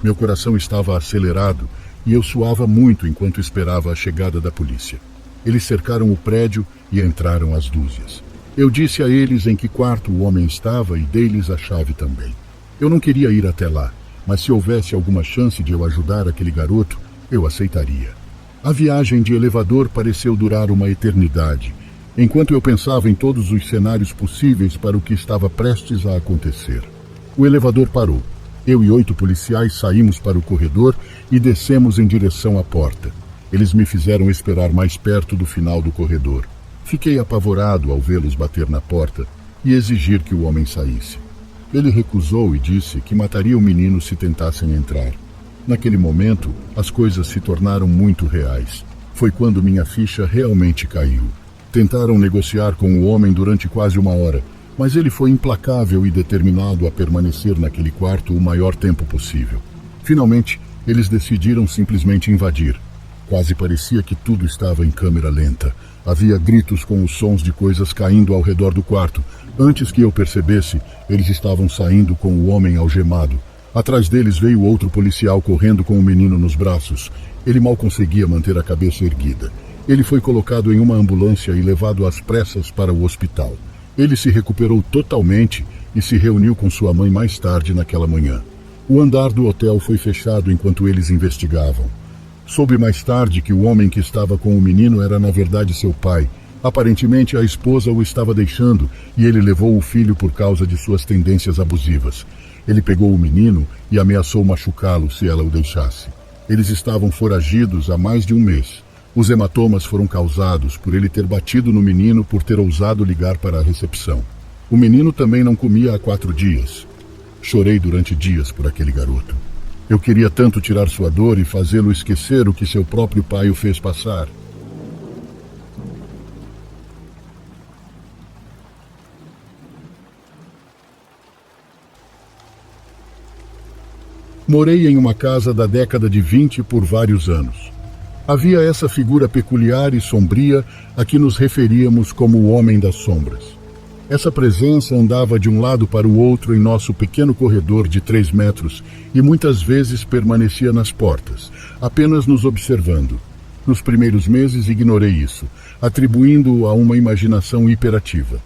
Meu coração estava acelerado e eu suava muito enquanto esperava a chegada da polícia. Eles cercaram o prédio e entraram às dúzias. Eu disse a eles em que quarto o homem estava e dei-lhes a chave também. Eu não queria ir até lá, mas se houvesse alguma chance de eu ajudar aquele garoto, eu aceitaria. A viagem de elevador pareceu durar uma eternidade, enquanto eu pensava em todos os cenários possíveis para o que estava prestes a acontecer. O elevador parou. Eu e 8 policiais saímos para o corredor e descemos em direção à porta. Eles me fizeram esperar mais perto do final do corredor. Fiquei apavorado ao vê-los bater na porta e exigir que o homem saísse. Ele recusou e disse que mataria o menino se tentassem entrar. Naquele momento, as coisas se tornaram muito reais. Foi quando minha ficha realmente caiu. Tentaram negociar com o homem durante quase 1 hora, mas ele foi implacável e determinado a permanecer naquele quarto o maior tempo possível. Finalmente, eles decidiram simplesmente invadir. Quase parecia que tudo estava em câmera lenta. Havia gritos com os sons de coisas caindo ao redor do quarto. Antes que eu percebesse, eles estavam saindo com o homem algemado. Atrás deles veio outro policial correndo com o menino nos braços. Ele mal conseguia manter a cabeça erguida. Ele foi colocado em uma ambulância e levado às pressas para o hospital. Ele se recuperou totalmente e se reuniu com sua mãe mais tarde naquela manhã. O andar do hotel foi fechado enquanto eles investigavam. Soube mais tarde que o homem que estava com o menino era na verdade seu pai. Aparentemente a esposa o estava deixando e ele levou o filho por causa de suas tendências abusivas. Ele pegou o menino e ameaçou machucá-lo se ela o deixasse. Eles estavam foragidos há mais de 1 mês. Os hematomas foram causados por ele ter batido no menino por ter ousado ligar para a recepção. O menino também não comia há 4 dias. Chorei durante dias por aquele garoto. Eu queria tanto tirar sua dor e fazê-lo esquecer o que seu próprio pai o fez passar. Morei em uma casa da década de 20 por vários anos. Havia essa figura peculiar e sombria a que nos referíamos como o Homem das Sombras. Essa presença andava de um lado para o outro em nosso pequeno corredor de 3 metros e muitas vezes permanecia nas portas, apenas nos observando. Nos primeiros meses ignorei isso, atribuindo-o a uma imaginação hiperativa.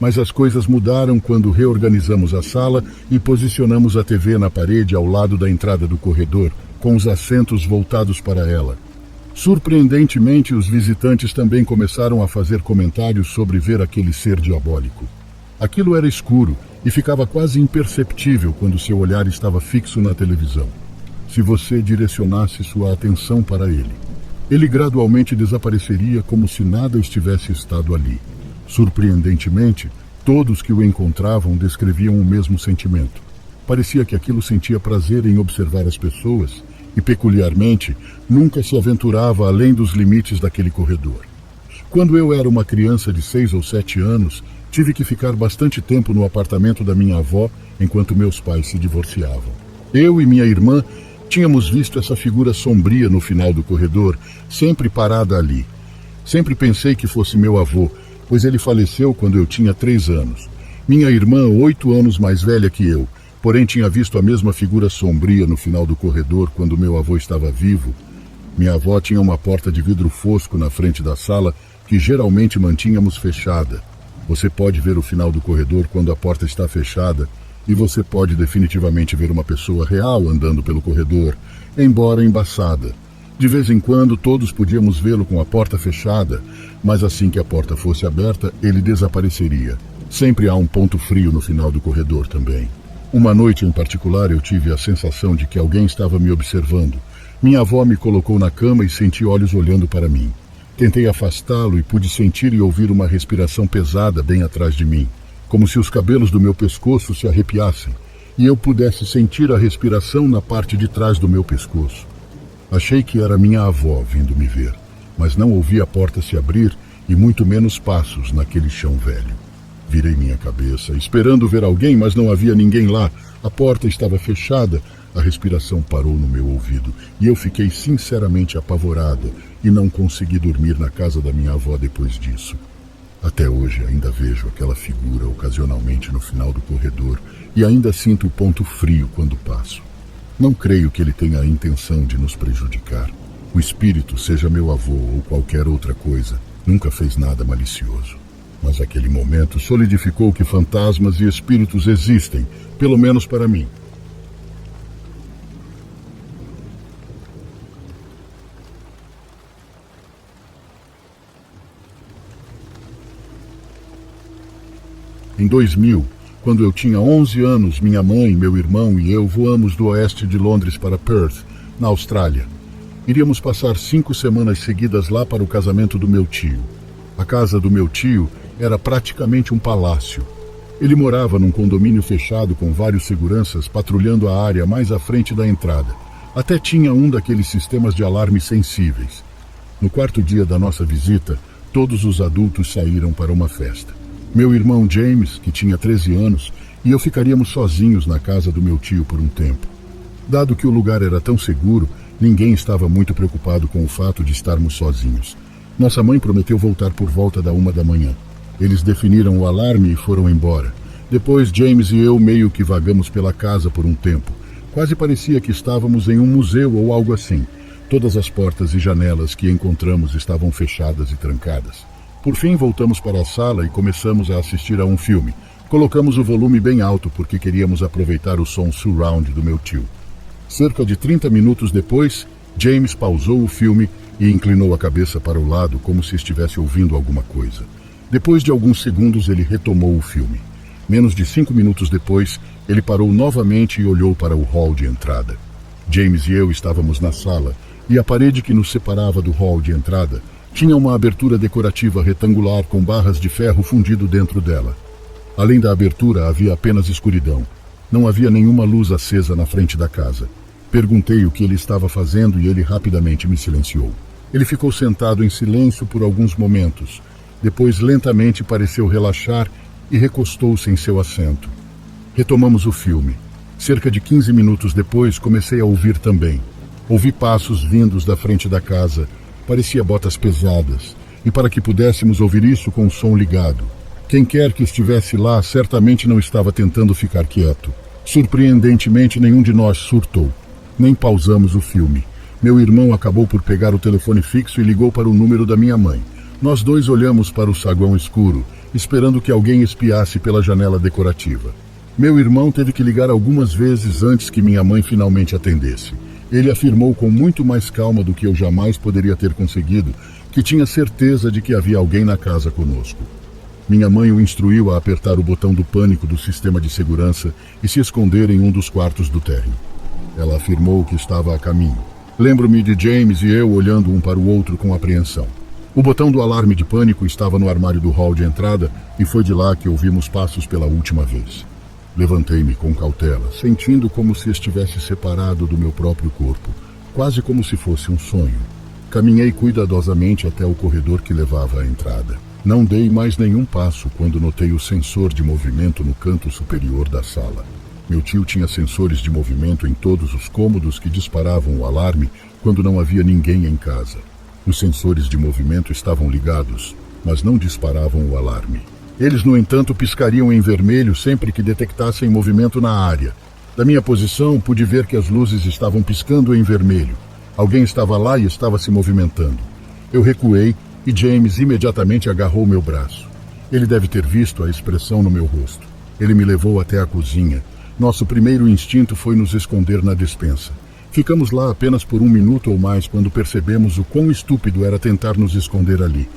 Mas as coisas mudaram quando reorganizamos a sala e posicionamos a TV na parede ao lado da entrada do corredor, com os assentos voltados para ela. Surpreendentemente, os visitantes também começaram a fazer comentários sobre ver aquele ser diabólico. Aquilo era escuro e ficava quase imperceptível quando seu olhar estava fixo na televisão. Se você direcionasse sua atenção para ele, ele gradualmente desapareceria como se nada estivesse estado ali. Surpreendentemente, todos que o encontravam descreviam o mesmo sentimento. Parecia que aquilo sentia prazer em observar as pessoas e, peculiarmente, nunca se aventurava além dos limites daquele corredor. Quando eu era uma criança de 6 ou 7 anos, tive que ficar bastante tempo no apartamento da minha avó enquanto meus pais se divorciavam. Eu e minha irmã tínhamos visto essa figura sombria no final do corredor, sempre parada ali. Sempre pensei que fosse meu avô, pois ele faleceu quando eu tinha 3 anos. Minha irmã, 8 anos mais velha que eu, porém tinha visto a mesma figura sombria no final do corredor quando meu avô estava vivo. Minha avó tinha uma porta de vidro fosco na frente da sala que geralmente mantínhamos fechada. Você pode ver o final do corredor quando a porta está fechada e você pode definitivamente ver uma pessoa real andando pelo corredor, embora embaçada. De vez em quando, todos podíamos vê-lo com a porta fechada, mas assim que a porta fosse aberta, ele desapareceria. Sempre há um ponto frio no final do corredor também. Uma noite em particular, eu tive a sensação de que alguém estava me observando. Minha avó me colocou na cama e senti olhos olhando para mim. Tentei afastá-lo e pude sentir e ouvir uma respiração pesada bem atrás de mim, como se os cabelos do meu pescoço se arrepiassem, e eu pudesse sentir a respiração na parte de trás do meu pescoço. Achei que era minha avó vindo me ver, mas não ouvi a porta se abrir e muito menos passos naquele chão velho. Virei minha cabeça, esperando ver alguém, mas não havia ninguém lá. A porta estava fechada, a respiração parou no meu ouvido e eu fiquei sinceramente apavorada e não consegui dormir na casa da minha avó depois disso. Até hoje ainda vejo aquela figura ocasionalmente no final do corredor e ainda sinto o ponto frio quando passo. Não creio que ele tenha a intenção de nos prejudicar. O espírito, seja meu avô ou qualquer outra coisa, nunca fez nada malicioso. Mas aquele momento solidificou que fantasmas e espíritos existem, pelo menos para mim. Em 2000, quando eu tinha 11 anos, minha mãe, meu irmão e eu voamos do oeste de Londres para Perth, na Austrália. Iríamos passar 5 semanas seguidas lá para o casamento do meu tio. A casa do meu tio era praticamente um palácio. Ele morava num condomínio fechado com vários seguranças patrulhando a área mais à frente da entrada. Até tinha um daqueles sistemas de alarme sensíveis. No quarto dia da nossa visita, todos os adultos saíram para uma festa. Meu irmão James, que tinha 13 anos, e eu ficaríamos sozinhos na casa do meu tio por um tempo. Dado que o lugar era tão seguro, ninguém estava muito preocupado com o fato de estarmos sozinhos. Nossa mãe prometeu voltar por volta da 1 da manhã. Eles definiram o alarme e foram embora. Depois, James e eu meio que vagamos pela casa por um tempo. Quase parecia que estávamos em um museu ou algo assim. Todas as portas e janelas que encontramos estavam fechadas e trancadas. Por fim, voltamos para a sala e começamos a assistir a um filme. Colocamos o volume bem alto porque queríamos aproveitar o som surround do meu tio. Cerca de 30 minutos depois, James pausou o filme e inclinou a cabeça para o lado como se estivesse ouvindo alguma coisa. Depois de alguns segundos, ele retomou o filme. Menos de 5 minutos depois, ele parou novamente e olhou para o hall de entrada. James e eu estávamos na sala, e a parede que nos separava do hall de entrada tinha uma abertura decorativa retangular com barras de ferro fundido dentro dela. Além da abertura, havia apenas escuridão. Não havia nenhuma luz acesa na frente da casa. Perguntei o que ele estava fazendo e ele rapidamente me silenciou. Ele ficou sentado em silêncio por alguns momentos. Depois, lentamente, pareceu relaxar e recostou-se em seu assento. Retomamos o filme. Cerca de 15 minutos depois, comecei a ouvir também. Ouvi passos vindos da frente da casa. Parecia botas pesadas. E para que pudéssemos ouvir isso com o som ligado. Quem quer que estivesse lá certamente não estava tentando ficar quieto. Surpreendentemente, nenhum de nós surtou. Nem pausamos o filme. Meu irmão acabou por pegar o telefone fixo e ligou para o número da minha mãe. Nós dois olhamos para o saguão escuro, esperando que alguém espiasse pela janela decorativa. Meu irmão teve que ligar algumas vezes antes que minha mãe finalmente atendesse. Ele afirmou com muito mais calma do que eu jamais poderia ter conseguido que tinha certeza de que havia alguém na casa conosco. Minha mãe o instruiu a apertar o botão do pânico do sistema de segurança e se esconder em um dos quartos do térreo. Ela afirmou que estava a caminho. Lembro-me de James e eu olhando um para o outro com apreensão. O botão do alarme de pânico estava no armário do hall de entrada e foi de lá que ouvimos passos pela última vez. Levantei-me com cautela, sentindo como se estivesse separado do meu próprio corpo, quase como se fosse um sonho. Caminhei cuidadosamente até o corredor que levava à entrada. Não dei mais nenhum passo quando notei o sensor de movimento no canto superior da sala. Meu tio tinha sensores de movimento em todos os cômodos que disparavam o alarme quando não havia ninguém em casa. Os sensores de movimento estavam ligados, mas não disparavam o alarme. Eles, no entanto, piscariam em vermelho sempre que detectassem movimento na área. Da minha posição, pude ver que as luzes estavam piscando em vermelho. Alguém estava lá e estava se movimentando. Eu recuei e James imediatamente agarrou meu braço. Ele deve ter visto a expressão no meu rosto. Ele me levou até a cozinha. Nosso primeiro instinto foi nos esconder na despensa. Ficamos lá apenas por 1 minuto ou mais quando percebemos o quão estúpido era tentar nos esconder ali.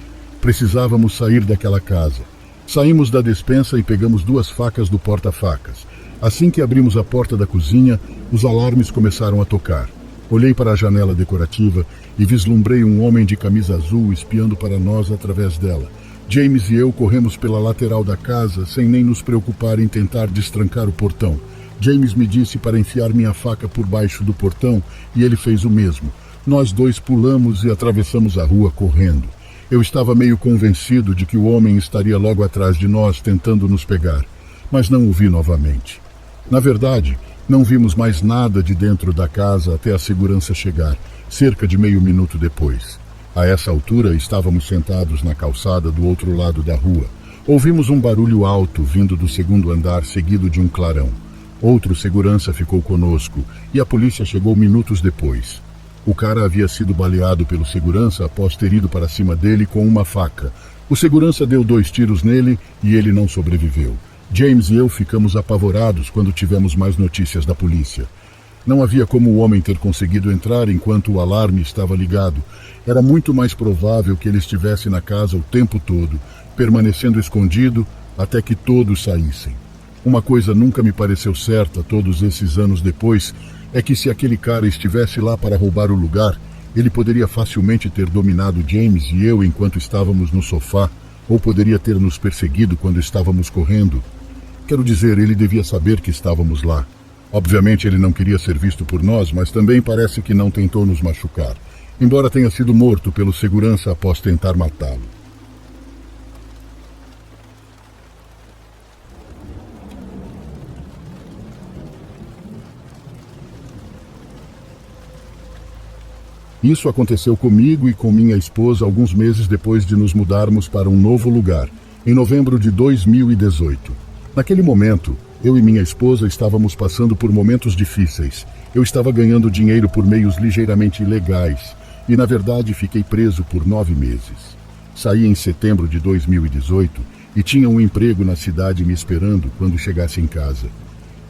Precisávamos sair daquela casa. Saímos da despensa e pegamos 2 facas do porta-facas. Assim que abrimos a porta da cozinha, os alarmes começaram a tocar. Olhei para a janela decorativa e vislumbrei um homem de camisa azul espiando para nós através dela. James e eu corremos pela lateral da casa sem nem nos preocupar em tentar destrancar o portão. James me disse para enfiar minha faca por baixo do portão e ele fez o mesmo. Nós dois pulamos e atravessamos a rua correndo. Eu estava meio convencido de que o homem estaria logo atrás de nós tentando nos pegar, mas não o vi novamente. Na verdade, não vimos mais nada de dentro da casa até a segurança chegar, cerca de meio minuto depois. A essa altura, estávamos sentados na calçada do outro lado da rua. Ouvimos um barulho alto vindo do 2º andar, seguido de um clarão. Outro segurança ficou conosco e a polícia chegou minutos depois. O cara havia sido baleado pelo segurança após ter ido para cima dele com uma faca. O segurança deu 2 tiros nele e ele não sobreviveu. James e eu ficamos apavorados quando tivemos mais notícias da polícia. Não havia como o homem ter conseguido entrar enquanto o alarme estava ligado. Era muito mais provável que ele estivesse na casa o tempo todo, permanecendo escondido, até que todos saíssem. Uma coisa nunca me pareceu certa todos esses anos depois, é que se aquele cara estivesse lá para roubar o lugar, ele poderia facilmente ter dominado James e eu enquanto estávamos no sofá, ou poderia ter nos perseguido quando estávamos correndo. Quero dizer, ele devia saber que estávamos lá. Obviamente ele não queria ser visto por nós, mas também parece que não tentou nos machucar, embora tenha sido morto pelo segurança após tentar matá-lo. Isso aconteceu comigo e com minha esposa alguns meses depois de nos mudarmos para um novo lugar, em novembro de 2018. Naquele momento, eu e minha esposa estávamos passando por momentos difíceis. Eu estava ganhando dinheiro por meios ligeiramente ilegais e, na verdade, fiquei preso por 9 meses. Saí em setembro de 2018 e tinha um emprego na cidade me esperando quando chegasse em casa.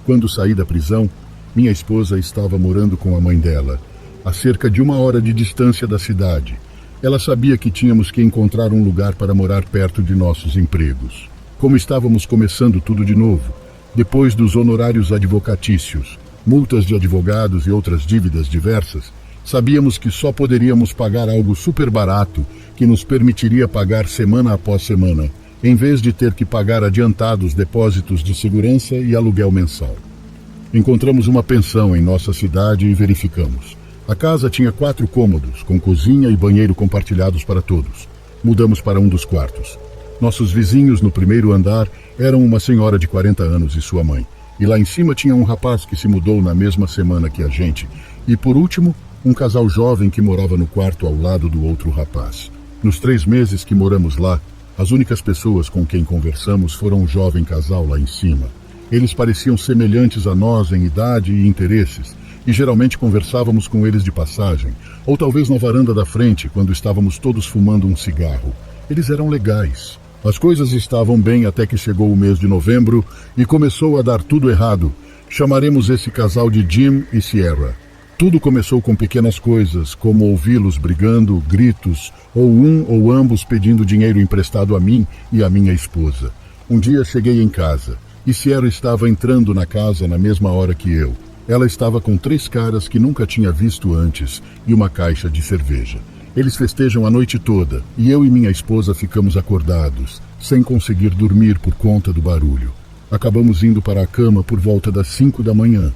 Quando saí da prisão, minha esposa estava morando com a mãe dela, a cerca de 1 hora de distância da cidade. Ela sabia que tínhamos que encontrar um lugar para morar perto de nossos empregos. Como estávamos começando tudo de novo, depois dos honorários advocatícios, multas de advogados e outras dívidas diversas, sabíamos que só poderíamos pagar algo super barato que nos permitiria pagar semana após semana, em vez de ter que pagar adiantados depósitos de segurança e aluguel mensal. Encontramos uma pensão em nossa cidade e verificamos. A casa tinha 4 cômodos, com cozinha e banheiro compartilhados para todos. Mudamos para um dos quartos. Nossos vizinhos no primeiro andar eram uma senhora de 40 anos e sua mãe. E lá em cima tinha um rapaz que se mudou na mesma semana que a gente. E por último, um casal jovem que morava no quarto ao lado do outro rapaz. Nos 3 meses que moramos lá, as únicas pessoas com quem conversamos foram o jovem casal lá em cima. Eles pareciam semelhantes a nós em idade e interesses, e geralmente conversávamos com eles de passagem, ou talvez na varanda da frente, quando estávamos todos fumando um cigarro. Eles eram legais. As coisas estavam bem até que chegou o mês de novembro e começou a dar tudo errado. Chamaremos esse casal de Jim e Sierra. Tudo começou com pequenas coisas, como ouvi-los brigando, gritos, ou um ou ambos pedindo dinheiro emprestado a mim e à minha esposa. Um dia cheguei em casa, e Sierra estava entrando na casa na mesma hora que eu. Ela estava com 3 caras que nunca tinha visto antes e uma caixa de cerveja. Eles festejam a noite toda e eu e minha esposa ficamos acordados, sem conseguir dormir por conta do barulho. Acabamos indo para a cama por volta das 5 da manhã.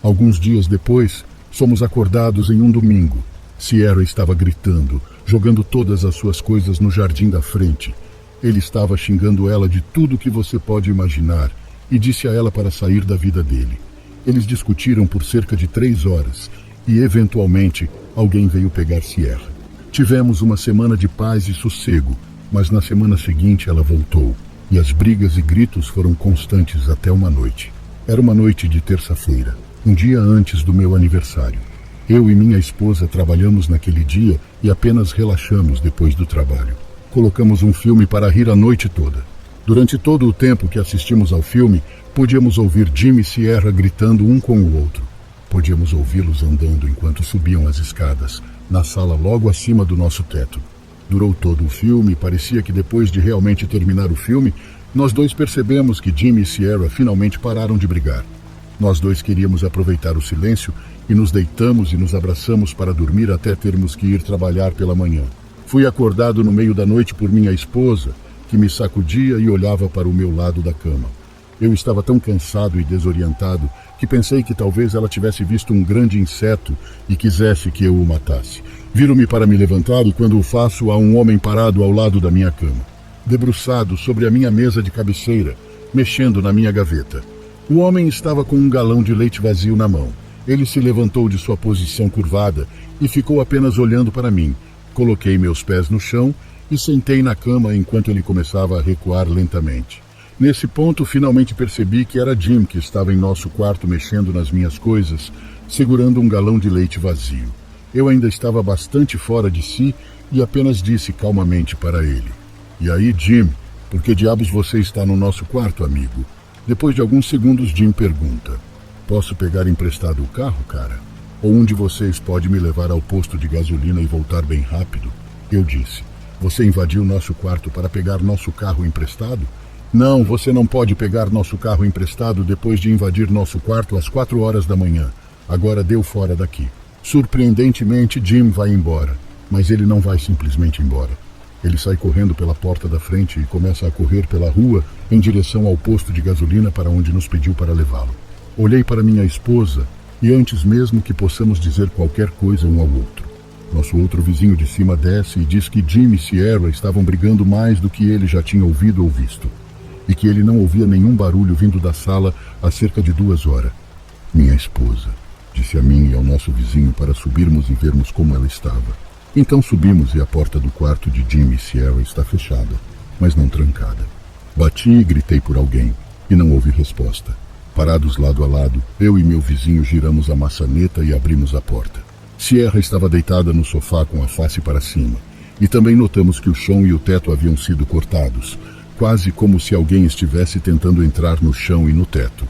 Alguns dias depois, somos acordados em um domingo. Sierra estava gritando, jogando todas as suas coisas no jardim da frente. Ele estava xingando ela de tudo que você pode imaginar e disse a ela para sair da vida dele. Eles discutiram por cerca de 3 horas e, eventualmente, alguém veio pegar Sierra. Tivemos uma semana de paz e sossego, mas na semana seguinte ela voltou, e as brigas e gritos foram constantes até uma noite. Era uma noite de terça-feira, um dia antes do meu aniversário. Eu e minha esposa trabalhamos naquele dia e apenas relaxamos depois do trabalho. Colocamos um filme para rir a noite toda. Durante todo o tempo que assistimos ao filme, podíamos ouvir Jim e Sierra gritando um com o outro. Podíamos ouvi-los andando enquanto subiam as escadas, na sala logo acima do nosso teto. Durou todo o filme e parecia que depois de realmente terminar o filme, nós dois percebemos que Jim e Sierra finalmente pararam de brigar. Nós dois queríamos aproveitar o silêncio e nos deitamos e nos abraçamos para dormir até termos que ir trabalhar pela manhã. Fui acordado no meio da noite por minha esposa, que me sacudia e olhava para o meu lado da cama. Eu estava tão cansado e desorientado que pensei que talvez ela tivesse visto um grande inseto e quisesse que eu o matasse. Viro-me para me levantar e quando o faço há um homem parado ao lado da minha cama, debruçado sobre a minha mesa de cabeceira, mexendo na minha gaveta. O homem estava com um galão de leite vazio na mão. Ele se levantou de sua posição curvada e ficou apenas olhando para mim. Coloquei meus pés no chão e sentei na cama enquanto ele começava a recuar lentamente. Nesse ponto, finalmente percebi que era Jim que estava em nosso quarto mexendo nas minhas coisas, segurando um galão de leite vazio. Eu ainda estava bastante fora de si e apenas disse calmamente para ele: "E aí, Jim, por que diabos você está no nosso quarto, amigo?" Depois de alguns segundos, Jim pergunta: "Posso pegar emprestado o carro, cara? Ou um de vocês pode me levar ao posto de gasolina e voltar bem rápido?" Eu disse: "Você invadiu nosso quarto para pegar nosso carro emprestado?" Não, você não pode pegar nosso carro emprestado depois de invadir nosso quarto às 4 horas da manhã. Agora deu fora daqui. Surpreendentemente, Jim vai embora, mas ele não vai simplesmente embora. Ele sai correndo pela porta da frente e começa a correr pela rua em direção ao posto de gasolina para onde nos pediu para levá-lo. Olhei para minha esposa e antes mesmo que possamos dizer qualquer coisa um ao outro, nosso outro vizinho de cima desce e diz que Jim e Sierra estavam brigando mais do que ele já tinha ouvido ou visto, e que ele não ouvia nenhum barulho vindo da sala há cerca de 2 horas. Minha esposa disse a mim e ao nosso vizinho para subirmos e vermos como ela estava. Então subimos e a porta do quarto de Jim e Sierra está fechada, mas não trancada. Bati e gritei por alguém, e não houve resposta. Parados lado a lado, eu e meu vizinho giramos a maçaneta e abrimos a porta. Sierra estava deitada no sofá com a face para cima, e também notamos que o chão e o teto haviam sido cortados, quase como se alguém estivesse tentando entrar no chão e no teto.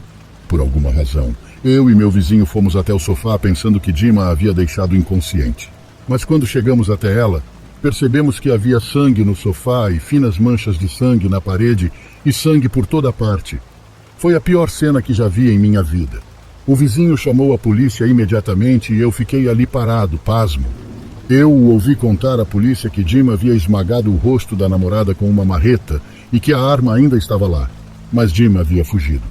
Por alguma razão, eu e meu vizinho fomos até o sofá pensando que Jim a havia deixado inconsciente. Mas quando chegamos até ela, percebemos que havia sangue no sofá e finas manchas de sangue na parede e sangue por toda parte. Foi a pior cena que já vi em minha vida. O vizinho chamou a polícia imediatamente e eu fiquei ali parado, pasmo. Eu o ouvi contar à polícia que Jim havia esmagado o rosto da namorada com uma marreta e que a arma ainda estava lá, mas Jim havia fugido.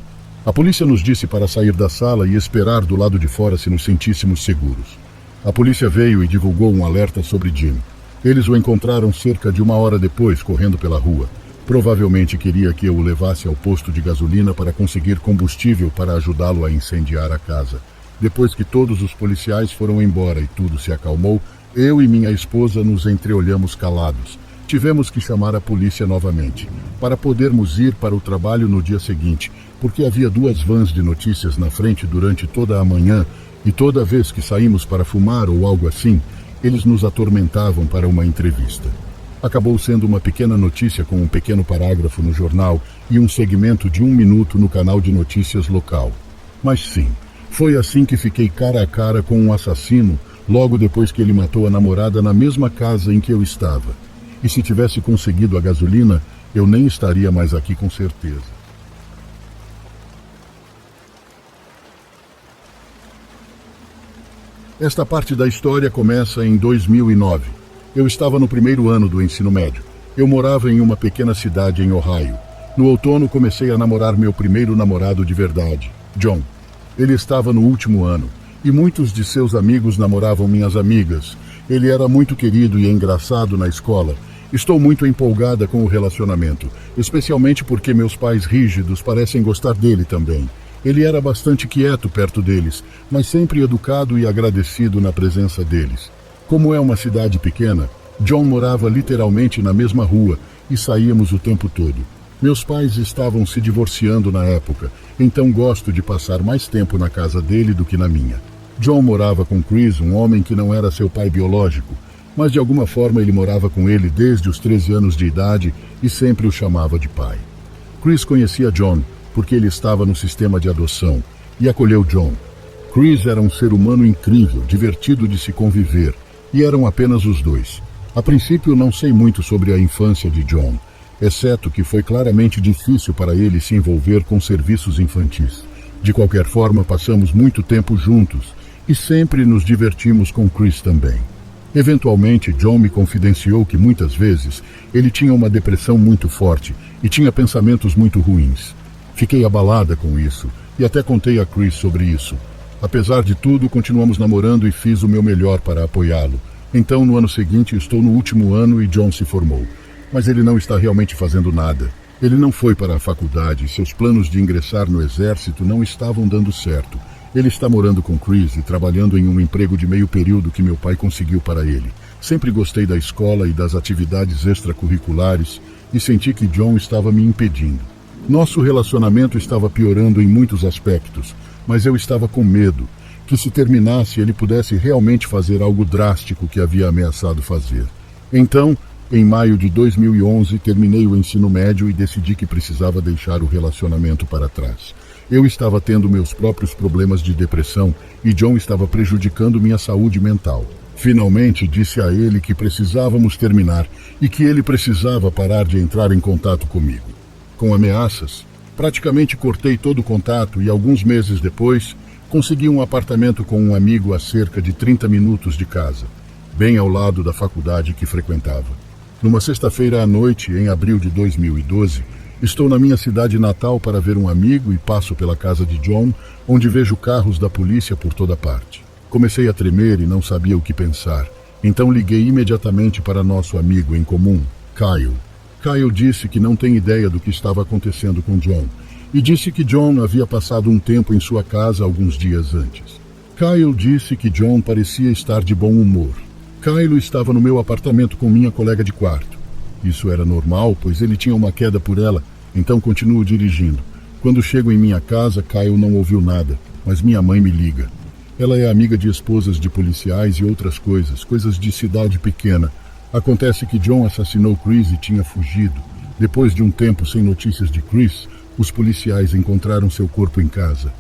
A polícia nos disse para sair da sala e esperar do lado de fora se nos sentíssemos seguros. A polícia veio e divulgou um alerta sobre Jim. Eles o encontraram cerca de 1 hora depois, correndo pela rua. Provavelmente queria que eu o levasse ao posto de gasolina para conseguir combustível para ajudá-lo a incendiar a casa. Depois que todos os policiais foram embora e tudo se acalmou, eu e minha esposa nos entreolhamos calados. Tivemos que chamar a polícia novamente, para podermos ir para o trabalho no dia seguinte, porque havia 2 vans de notícias na frente durante toda a manhã, e toda vez que saímos para fumar ou algo assim, eles nos atormentavam para uma entrevista. Acabou sendo uma pequena notícia com um pequeno parágrafo no jornal e um segmento de 1 minuto no canal de notícias local. Mas sim, foi assim que fiquei cara a cara com um assassino logo depois que ele matou a namorada na mesma casa em que eu estava. E se tivesse conseguido a gasolina, eu nem estaria mais aqui com certeza. Esta parte da história começa em 2009. Eu estava no 1º ano do ensino médio. Eu morava em uma pequena cidade em Ohio. No outono comecei a namorar meu primeiro namorado de verdade, John. Ele estava no último ano, e muitos de seus amigos namoravam minhas amigas. Ele era muito querido e engraçado na escola. Estou muito empolgada com o relacionamento, especialmente porque meus pais rígidos parecem gostar dele também. Ele era bastante quieto perto deles, mas sempre educado e agradecido na presença deles. Como é uma cidade pequena, John morava literalmente na mesma rua e saíamos o tempo todo. Meus pais estavam se divorciando na época, então gosto de passar mais tempo na casa dele do que na minha. John morava com Chris, um homem que não era seu pai biológico, mas de alguma forma ele morava com ele desde os 13 anos de idade e sempre o chamava de pai. Chris conhecia John porque ele estava no sistema de adoção e acolheu John. Chris era um ser humano incrível, divertido de se conviver, e eram apenas os dois. A princípio não sei muito sobre a infância de John, exceto que foi claramente difícil para ele se envolver com serviços infantis. De qualquer forma, passamos muito tempo juntos e sempre nos divertimos com Chris também. Eventualmente, John me confidenciou que muitas vezes ele tinha uma depressão muito forte e tinha pensamentos muito ruins. Fiquei abalada com isso e até contei a Chris sobre isso. Apesar de tudo, continuamos namorando e fiz o meu melhor para apoiá-lo. Então, no ano seguinte, estou no último ano e John se formou. Mas ele não está realmente fazendo nada. Ele não foi para a faculdade e seus planos de ingressar no exército não estavam dando certo. Ele está morando com Chris e trabalhando em um emprego de meio período que meu pai conseguiu para ele. Sempre gostei da escola e das atividades extracurriculares e senti que John estava me impedindo. Nosso relacionamento estava piorando em muitos aspectos, mas eu estava com medo que se terminasse ele pudesse realmente fazer algo drástico que havia ameaçado fazer. Então, em maio de 2011, terminei o ensino médio e decidi que precisava deixar o relacionamento para trás. Eu estava tendo meus próprios problemas de depressão e John estava prejudicando minha saúde mental. Finalmente disse a ele que precisávamos terminar e que ele precisava parar de entrar em contato comigo. com ameaças. Praticamente cortei todo o contato e alguns meses depois consegui um apartamento com um amigo a cerca de 30 minutos de casa, bem ao lado da faculdade que frequentava. Numa sexta-feira à noite, em abril de 2012, estou na minha cidade natal para ver um amigo e passo pela casa de John, onde vejo carros da polícia por toda parte. Comecei a tremer e não sabia o que pensar. Então liguei imediatamente para nosso amigo em comum, Kyle. Kyle disse que não tem ideia do que estava acontecendo com John e disse que John havia passado um tempo em sua casa alguns dias antes. Kyle disse que John parecia estar de bom humor. Kyle estava no meu apartamento com minha colega de quarto. Isso era normal, pois ele tinha uma queda por ela, então continuo dirigindo. Quando chego em minha casa, Kyle não ouviu nada, mas minha mãe me liga. Ela é amiga de esposas de policiais e outras coisas de cidade pequena. Acontece que John assassinou Chris e tinha fugido. Depois de um tempo sem notícias de Chris, os policiais encontraram seu corpo em casa.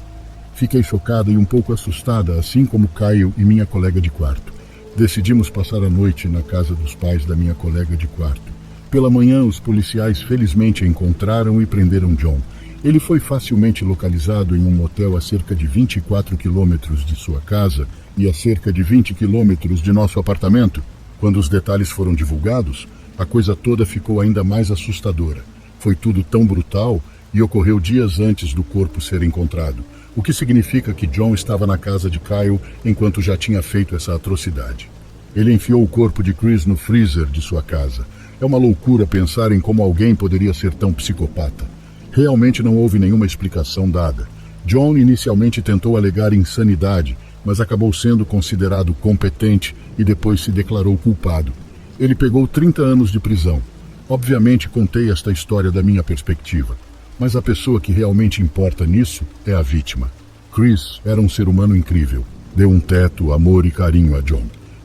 Fiquei chocada e um pouco assustada, assim como Kyle e minha colega de quarto. Decidimos passar a noite na casa dos pais da minha colega de quarto. Pela manhã, os policiais felizmente encontraram e prenderam John. Ele foi facilmente localizado em um motel a cerca de 24 quilômetros de sua casa e a cerca de 20 quilômetros de nosso apartamento. Quando os detalhes foram divulgados, a coisa toda ficou ainda mais assustadora. Foi tudo tão brutal e ocorreu dias antes do corpo ser encontrado, o que significa que John estava na casa de Kyle enquanto já tinha feito essa atrocidade. Ele enfiou o corpo de Chris no freezer de sua casa. É uma loucura pensar em como alguém poderia ser tão psicopata. Realmente não houve nenhuma explicação dada. John inicialmente tentou alegar insanidade, mas acabou sendo considerado competente e depois se declarou culpado. Ele pegou 30 anos de prisão. Obviamente contei esta história da minha perspectiva, mas a pessoa que realmente importa nisso é a vítima. Chris era um ser humano incrível. Deu um teto, amor e carinho a John.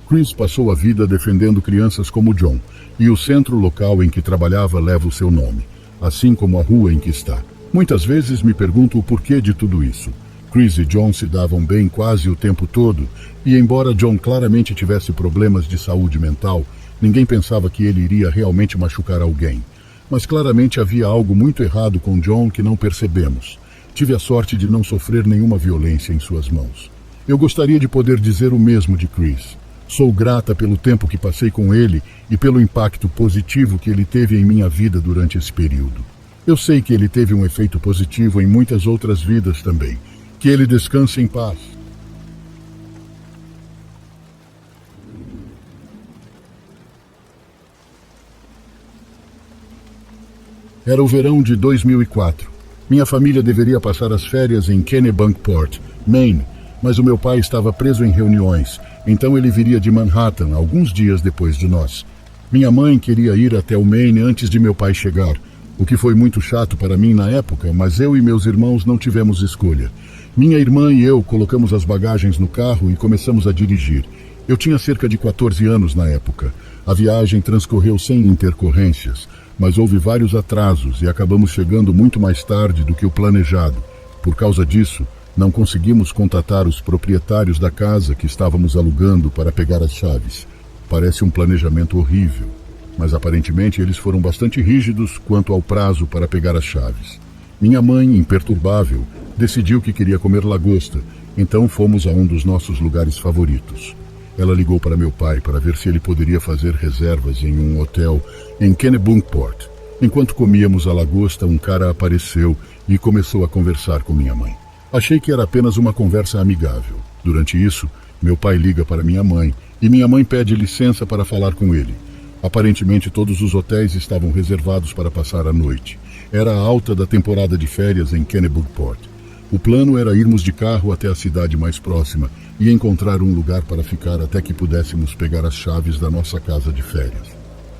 Chris passou a vida defendendo crianças como John, e o centro local em que trabalhava leva o seu nome, assim como a rua em que está. Muitas vezes me pergunto o porquê de tudo isso. Chris e John se davam bem quase o tempo todo, e embora John claramente tivesse problemas de saúde mental, ninguém pensava que ele iria realmente machucar alguém. Mas claramente havia algo muito errado com John que não percebemos. Tive a sorte de não sofrer nenhuma violência em suas mãos. Eu gostaria de poder dizer o mesmo de Chris. Sou grata pelo tempo que passei com ele e pelo impacto positivo que ele teve em minha vida durante esse período. Eu sei que ele teve um efeito positivo em muitas outras vidas também. Que ele descanse em paz. Era o verão de 2004. Minha família deveria passar as férias em Kennebunkport, Maine, mas o meu pai estava preso em reuniões, então ele viria de Manhattan alguns dias depois de nós. Minha mãe queria ir até o Maine antes de meu pai chegar, o que foi muito chato para mim na época, mas eu e meus irmãos não tivemos escolha. Minha irmã e eu colocamos as bagagens no carro e começamos a dirigir. Eu tinha cerca de 14 anos na época. A viagem transcorreu sem intercorrências, mas houve vários atrasos e acabamos chegando muito mais tarde do que o planejado. Por causa disso, não conseguimos contatar os proprietários da casa que estávamos alugando para pegar as chaves. Parece um planejamento horrível, mas aparentemente eles foram bastante rígidos quanto ao prazo para pegar as chaves. Minha mãe, imperturbável, decidiu que queria comer lagosta, então fomos a um dos nossos lugares favoritos. Ela ligou para meu pai para ver se ele poderia fazer reservas em um hotel em Kennebunkport. Enquanto comíamos a lagosta, um cara apareceu e começou a conversar com minha mãe. Achei que era apenas uma conversa amigável. Durante isso, meu pai liga para minha mãe e minha mãe pede licença para falar com ele. Aparentemente todos os hotéis estavam reservados para passar a noite. Era a alta da temporada de férias em Kennebunkport. O plano era irmos de carro até a cidade mais próxima e encontrar um lugar para ficar até que pudéssemos pegar as chaves da nossa casa de férias.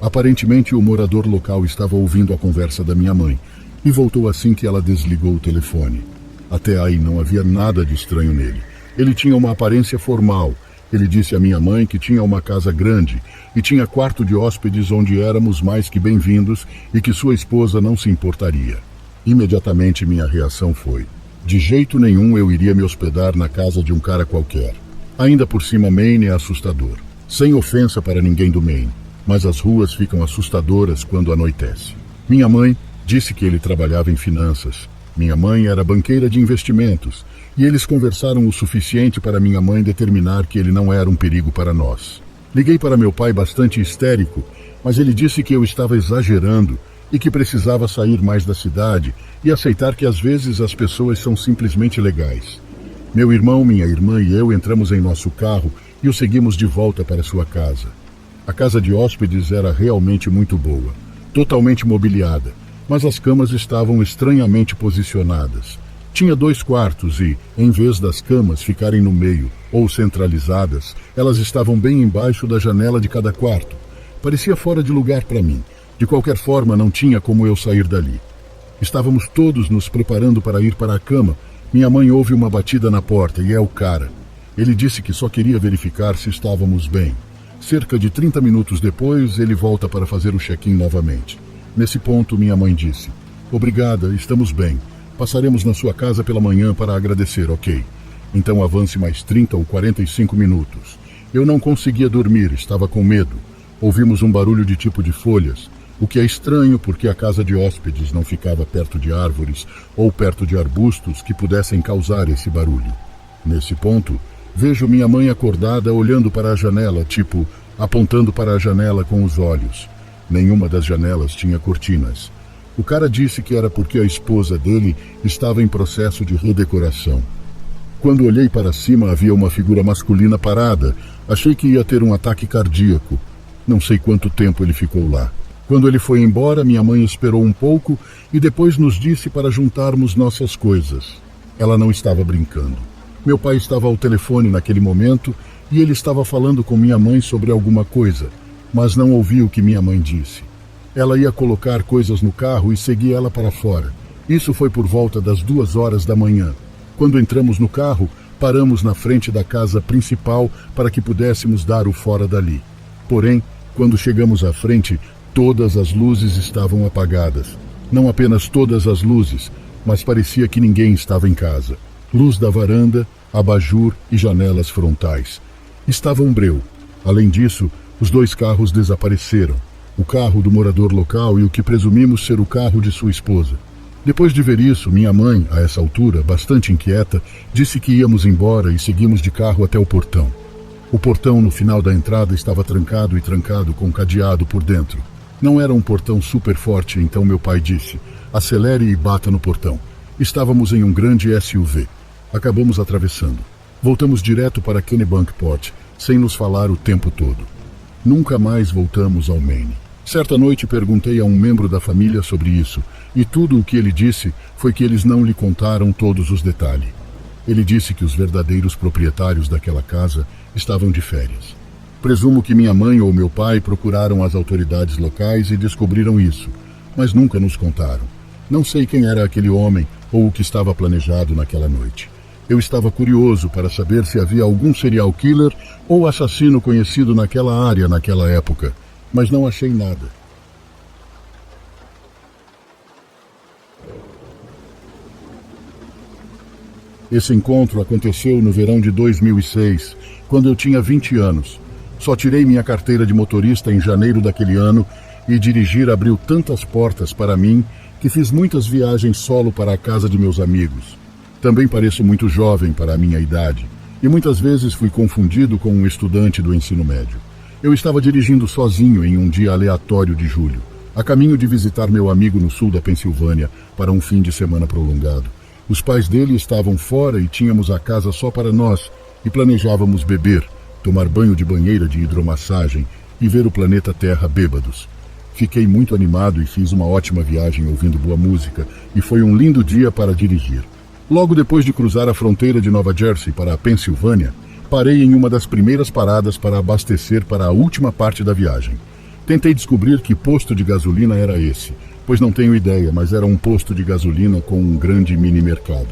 Aparentemente o morador local estava ouvindo a conversa da minha mãe e voltou assim que ela desligou o telefone. Até aí não havia nada de estranho nele. Ele tinha uma aparência formal. Ele disse à minha mãe que tinha uma casa grande e tinha quarto de hóspedes onde éramos mais que bem-vindos e que sua esposa não se importaria. Imediatamente minha reação foi: de jeito nenhum eu iria me hospedar na casa de um cara qualquer. Ainda por cima, Maine é assustador. Sem ofensa para ninguém do Maine, mas as ruas ficam assustadoras quando anoitece. Minha mãe, Disse que ele trabalhava em finanças. Minha mãe era banqueira de investimentos, e eles conversaram o suficiente para minha mãe determinar que ele não era um perigo para nós. Liguei para meu pai bastante histérico, mas ele disse que eu estava exagerando e que precisava sair mais da cidade e aceitar que às vezes as pessoas são simplesmente legais. Meu irmão, minha irmã e eu entramos em nosso carro e o seguimos de volta para sua casa. A casa de hóspedes era realmente muito boa, totalmente mobiliada, mas as camas estavam estranhamente posicionadas. Tinha 2 quartos e, em vez das camas ficarem no meio ou centralizadas, elas estavam bem embaixo da janela de cada quarto. Parecia fora de lugar para mim. De qualquer forma, não tinha como eu sair dali. Estávamos todos nos preparando para ir para a cama. Minha mãe ouve uma batida na porta e é o cara. Ele disse que só queria verificar se estávamos bem. Cerca de 30 minutos depois, ele volta para fazer o check-in novamente. Nesse ponto, minha mãe disse: "Obrigada, estamos bem. Passaremos na sua casa pela manhã para agradecer, ok? Então avance mais 30 ou 45 minutos. Eu não conseguia dormir, estava com medo. Ouvimos um barulho de tipo de folhas, o que é estranho porque a casa de hóspedes não ficava perto de árvores ou perto de arbustos que pudessem causar esse barulho. Nesse ponto, vejo minha mãe acordada olhando para a janela, tipo, apontando para a janela com os olhos. Nenhuma das janelas tinha cortinas. O cara disse que era porque a esposa dele estava em processo de redecoração. Quando olhei para cima, havia uma figura masculina parada. Achei que ia ter um ataque cardíaco. Não sei quanto tempo ele ficou lá. Quando ele foi embora, minha mãe esperou um pouco e depois nos disse para juntarmos nossas coisas. Ela não estava brincando. Meu pai estava ao telefone naquele momento e ele estava falando com minha mãe sobre alguma coisa, mas não ouvi o que minha mãe disse. Ela ia colocar coisas no carro e segui ela para fora. Isso foi por volta das 2 horas da manhã. Quando entramos no carro, paramos na frente da casa principal para que pudéssemos dar o fora dali. Porém, quando chegamos à frente, todas as luzes estavam apagadas. Não apenas todas as luzes, mas parecia que ninguém estava em casa. Luz da varanda, abajur e janelas frontais. Estava um breu. Além disso, os 2 carros desapareceram. O carro do morador local e o que presumimos ser o carro de sua esposa. Depois de ver isso, minha mãe, a essa altura, bastante inquieta, disse que íamos embora e seguimos de carro até o portão. O portão no final da entrada estava trancado e trancado com cadeado por dentro. Não era um portão super forte, então meu pai disse: "Acelere e bata no portão." Estávamos em um grande SUV. Acabamos atravessando. Voltamos direto para Kennebunkport, sem nos falar o tempo todo. Nunca mais voltamos ao Maine. Certa noite perguntei a um membro da família sobre isso, e tudo o que ele disse foi que eles não lhe contaram todos os detalhes. Ele disse que os verdadeiros proprietários daquela casa estavam de férias. Presumo que minha mãe ou meu pai procuraram as autoridades locais e descobriram isso, mas nunca nos contaram. Não sei quem era aquele homem ou o que estava planejado naquela noite. Eu estava curioso para saber se havia algum serial killer ou assassino conhecido naquela área naquela época, mas não achei nada. Esse encontro aconteceu no verão de 2006, quando eu tinha 20 anos. Só tirei minha carteira de motorista em janeiro daquele ano e dirigir abriu tantas portas para mim que fiz muitas viagens solo para a casa de meus amigos. Também pareço muito jovem para a minha idade e muitas vezes fui confundido com um estudante do ensino médio. Eu estava dirigindo sozinho em um dia aleatório de julho, a caminho de visitar meu amigo no sul da Pensilvânia para um fim de semana prolongado. Os pais dele estavam fora e tínhamos a casa só para nós e planejávamos beber, tomar banho de banheira de hidromassagem e ver o planeta Terra bêbados. Fiquei muito animado e fiz uma ótima viagem ouvindo boa música e foi um lindo dia para dirigir. Logo depois de cruzar a fronteira de Nova Jersey para a Pensilvânia, parei em uma das primeiras paradas para abastecer para a última parte da viagem. Tentei descobrir que posto de gasolina era esse, pois não tenho ideia, mas era um posto de gasolina com um grande mini-mercado.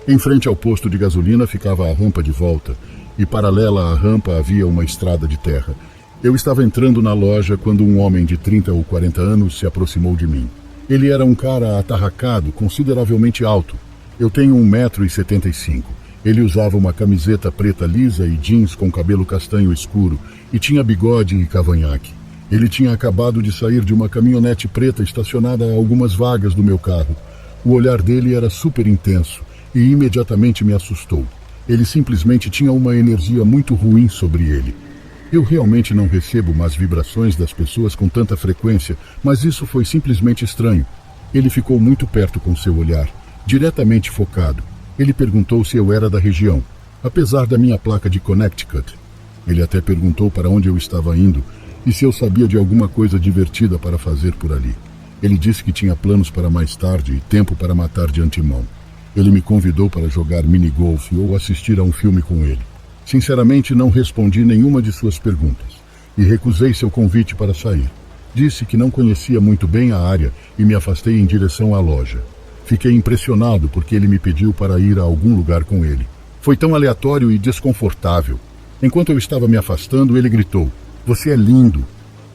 Em frente ao posto de gasolina ficava a rampa de volta, e paralela à rampa havia uma estrada de terra. Eu estava entrando na loja quando um homem de 30 ou 40 anos se aproximou de mim. Ele era um cara atarracado, consideravelmente alto. Eu tenho 1,75 m. Ele usava uma camiseta preta lisa e jeans com cabelo castanho escuro e tinha bigode e cavanhaque. Ele tinha acabado de sair de uma caminhonete preta estacionada a algumas vagas do meu carro. O olhar dele era super intenso e imediatamente me assustou. Ele simplesmente tinha uma energia muito ruim sobre ele. Eu realmente não recebo más vibrações das pessoas com tanta frequência, mas isso foi simplesmente estranho. Ele ficou muito perto com seu olhar, diretamente focado. Ele perguntou se eu era da região, apesar da minha placa de Connecticut. Ele até perguntou para onde eu estava indo e se eu sabia de alguma coisa divertida para fazer por ali. Ele disse que tinha planos para mais tarde e tempo para matar de antemão. Ele me convidou para jogar minigolf ou assistir a um filme com ele. Sinceramente, não respondi nenhuma de suas perguntas e recusei seu convite para sair. Disse que não conhecia muito bem a área e me afastei em direção à loja. Fiquei impressionado porque ele me pediu para ir a algum lugar com ele. Foi tão aleatório e desconfortável. Enquanto eu estava me afastando, ele gritou: "Você é lindo!"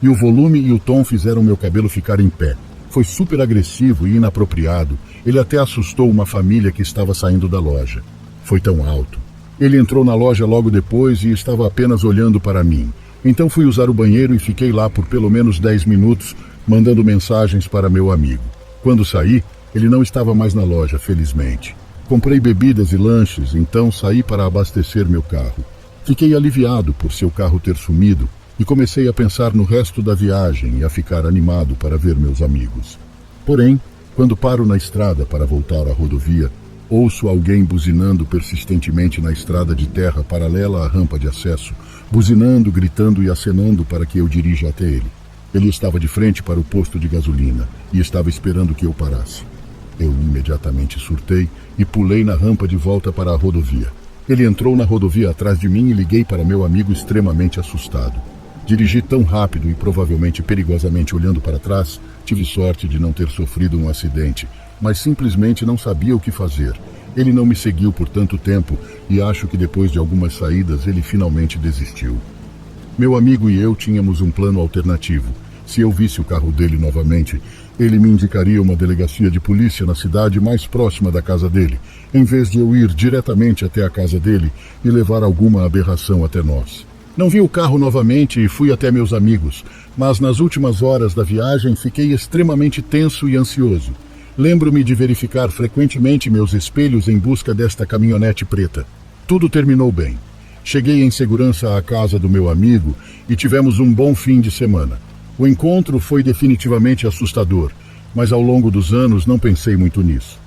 E o volume e o tom fizeram meu cabelo ficar em pé. Foi super agressivo e inapropriado. Ele até assustou uma família que estava saindo da loja. Foi tão alto. Ele entrou na loja logo depois e estava apenas olhando para mim. Então fui usar o banheiro e fiquei lá por pelo menos 10 minutos, mandando mensagens para meu amigo. Quando saí, ele não estava mais na loja, felizmente. Comprei bebidas e lanches, então saí para abastecer meu carro. Fiquei aliviado por seu carro ter sumido e comecei a pensar no resto da viagem e a ficar animado para ver meus amigos. Porém, quando paro na estrada para voltar à rodovia, ouço alguém buzinando persistentemente na estrada de terra paralela à rampa de acesso, buzinando, gritando e acenando para que eu dirija até ele. Ele estava de frente para o posto de gasolina e estava esperando que eu parasse. Eu imediatamente surtei e pulei na rampa de volta para a rodovia. Ele entrou na rodovia atrás de mim e liguei para meu amigo extremamente assustado. Dirigi tão rápido e provavelmente perigosamente olhando para trás, tive sorte de não ter sofrido um acidente, mas simplesmente não sabia o que fazer. Ele não me seguiu por tanto tempo e acho que depois de algumas saídas ele finalmente desistiu. Meu amigo e eu tínhamos um plano alternativo. Se eu visse o carro dele novamente, ele me indicaria uma delegacia de polícia na cidade mais próxima da casa dele, em vez de eu ir diretamente até a casa dele e levar alguma aberração até nós. Não vi o carro novamente e fui até meus amigos, mas nas últimas horas da viagem fiquei extremamente tenso e ansioso. Lembro-me de verificar frequentemente meus espelhos em busca desta caminhonete preta. Tudo terminou bem. Cheguei em segurança à casa do meu amigo e tivemos um bom fim de semana. O encontro foi definitivamente assustador, mas ao longo dos anos não pensei muito nisso.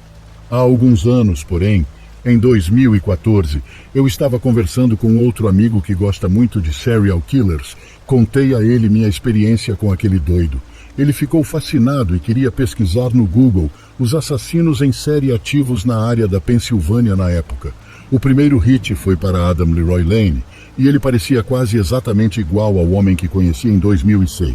Há alguns anos, porém, em 2014, eu estava conversando com outro amigo que gosta muito de serial killers. Contei a ele minha experiência com aquele doido. Ele ficou fascinado e queria pesquisar no Google os assassinos em série ativos na área da Pensilvânia na época. O primeiro hit foi para Adam Leroy Lane, e ele parecia quase exatamente igual ao homem que conheci em 2006.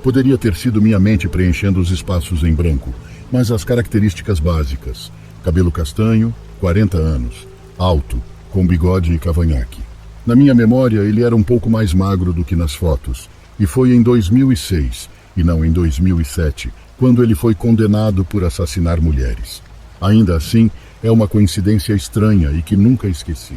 Poderia ter sido minha mente preenchendo os espaços em branco, mas as características básicas: cabelo castanho, 40 anos, alto, com bigode e cavanhaque. Na minha memória, ele era um pouco mais magro do que nas fotos, e foi em 2006, e não em 2007, quando ele foi condenado por assassinar mulheres. Ainda assim, é uma coincidência estranha e que nunca esqueci.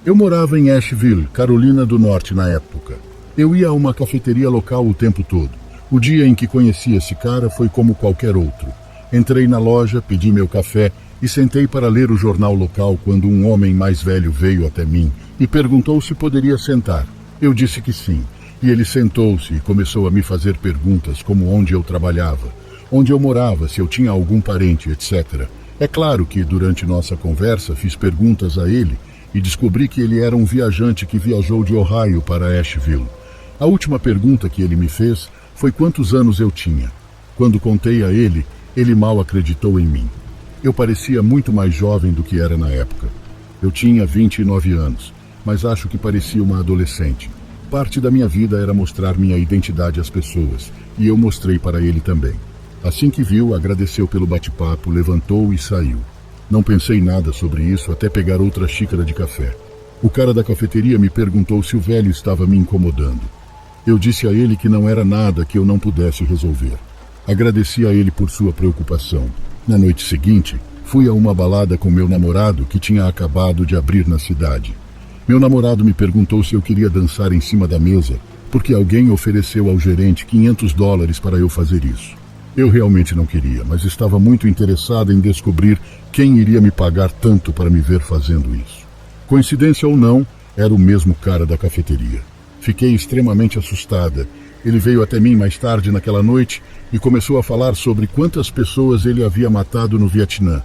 Eu morava em Asheville, Carolina do Norte na época. Eu ia a uma cafeteria local o tempo todo. O dia em que conheci esse cara foi como qualquer outro. Entrei na loja, pedi meu café e sentei para ler o jornal local quando um homem mais velho veio até mim e perguntou se poderia sentar. Eu disse que sim, e ele sentou-se e começou a me fazer perguntas como onde eu trabalhava, onde eu morava, se eu tinha algum parente, etc. É claro que durante nossa conversa fiz perguntas a ele e descobri que ele era um viajante que viajou de Ohio para Asheville. A última pergunta que ele me fez foi quantos anos eu tinha. Quando contei a ele, ele mal acreditou em mim. Eu parecia muito mais jovem do que era na época. Eu tinha 29 anos, mas acho que parecia uma adolescente. Parte da minha vida era mostrar minha identidade às pessoas, e eu mostrei para ele também. Assim que viu, agradeceu pelo bate-papo, levantou e saiu. Não pensei nada sobre isso até pegar outra xícara de café. O cara da cafeteria me perguntou se o velho estava me incomodando. Eu disse a ele que não era nada que eu não pudesse resolver. Agradeci a ele por sua preocupação. Na noite seguinte, Fui a uma balada com meu namorado que tinha acabado de abrir na cidade. Meu namorado me perguntou se eu queria dançar em cima da mesa, porque alguém ofereceu ao gerente $500 para eu fazer isso. Eu realmente não queria, mas estava muito interessado em descobrir quem iria me pagar tanto para me ver fazendo isso. Coincidência ou não, era o mesmo cara da cafeteria. Fiquei extremamente assustada. Ele veio até mim mais tarde naquela noite e começou a falar sobre quantas pessoas ele havia matado no Vietnã,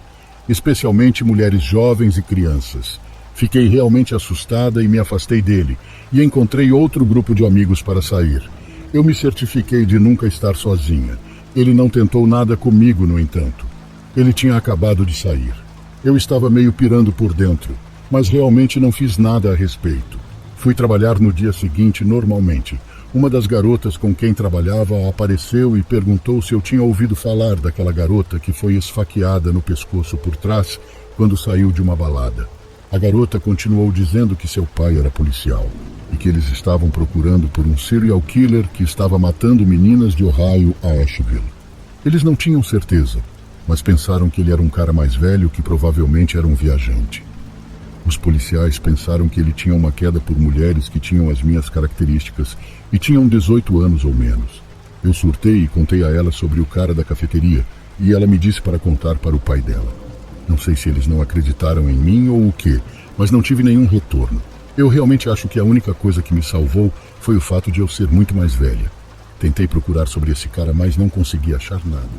especialmente mulheres jovens e crianças. Fiquei realmente assustada e me afastei dele, e encontrei outro grupo de amigos para sair. Eu me certifiquei de nunca estar sozinha. Ele não tentou nada comigo, no entanto. Ele tinha acabado de sair. Eu estava meio pirando por dentro, mas realmente não fiz nada a respeito. Fui trabalhar no dia seguinte normalmente. Uma das garotas com quem trabalhava apareceu e perguntou se eu tinha ouvido falar daquela garota que foi esfaqueada no pescoço por trás quando saiu de uma balada. A garota continuou dizendo que seu pai era policial e que eles estavam procurando por um serial killer que estava matando meninas de Ohio a Asheville. Eles não tinham certeza, mas pensaram que ele era um cara mais velho que provavelmente era um viajante. Os policiais pensaram que ele tinha uma queda por mulheres que tinham as minhas características e tinham 18 anos ou menos. Eu surtei e contei a ela sobre o cara da cafeteria e ela me disse para contar para o pai dela. Não sei se eles não acreditaram em mim ou o quê, mas não tive nenhum retorno. Eu realmente acho que a única coisa que me salvou foi o fato de eu ser muito mais velha. Tentei procurar sobre esse cara, mas não consegui achar nada.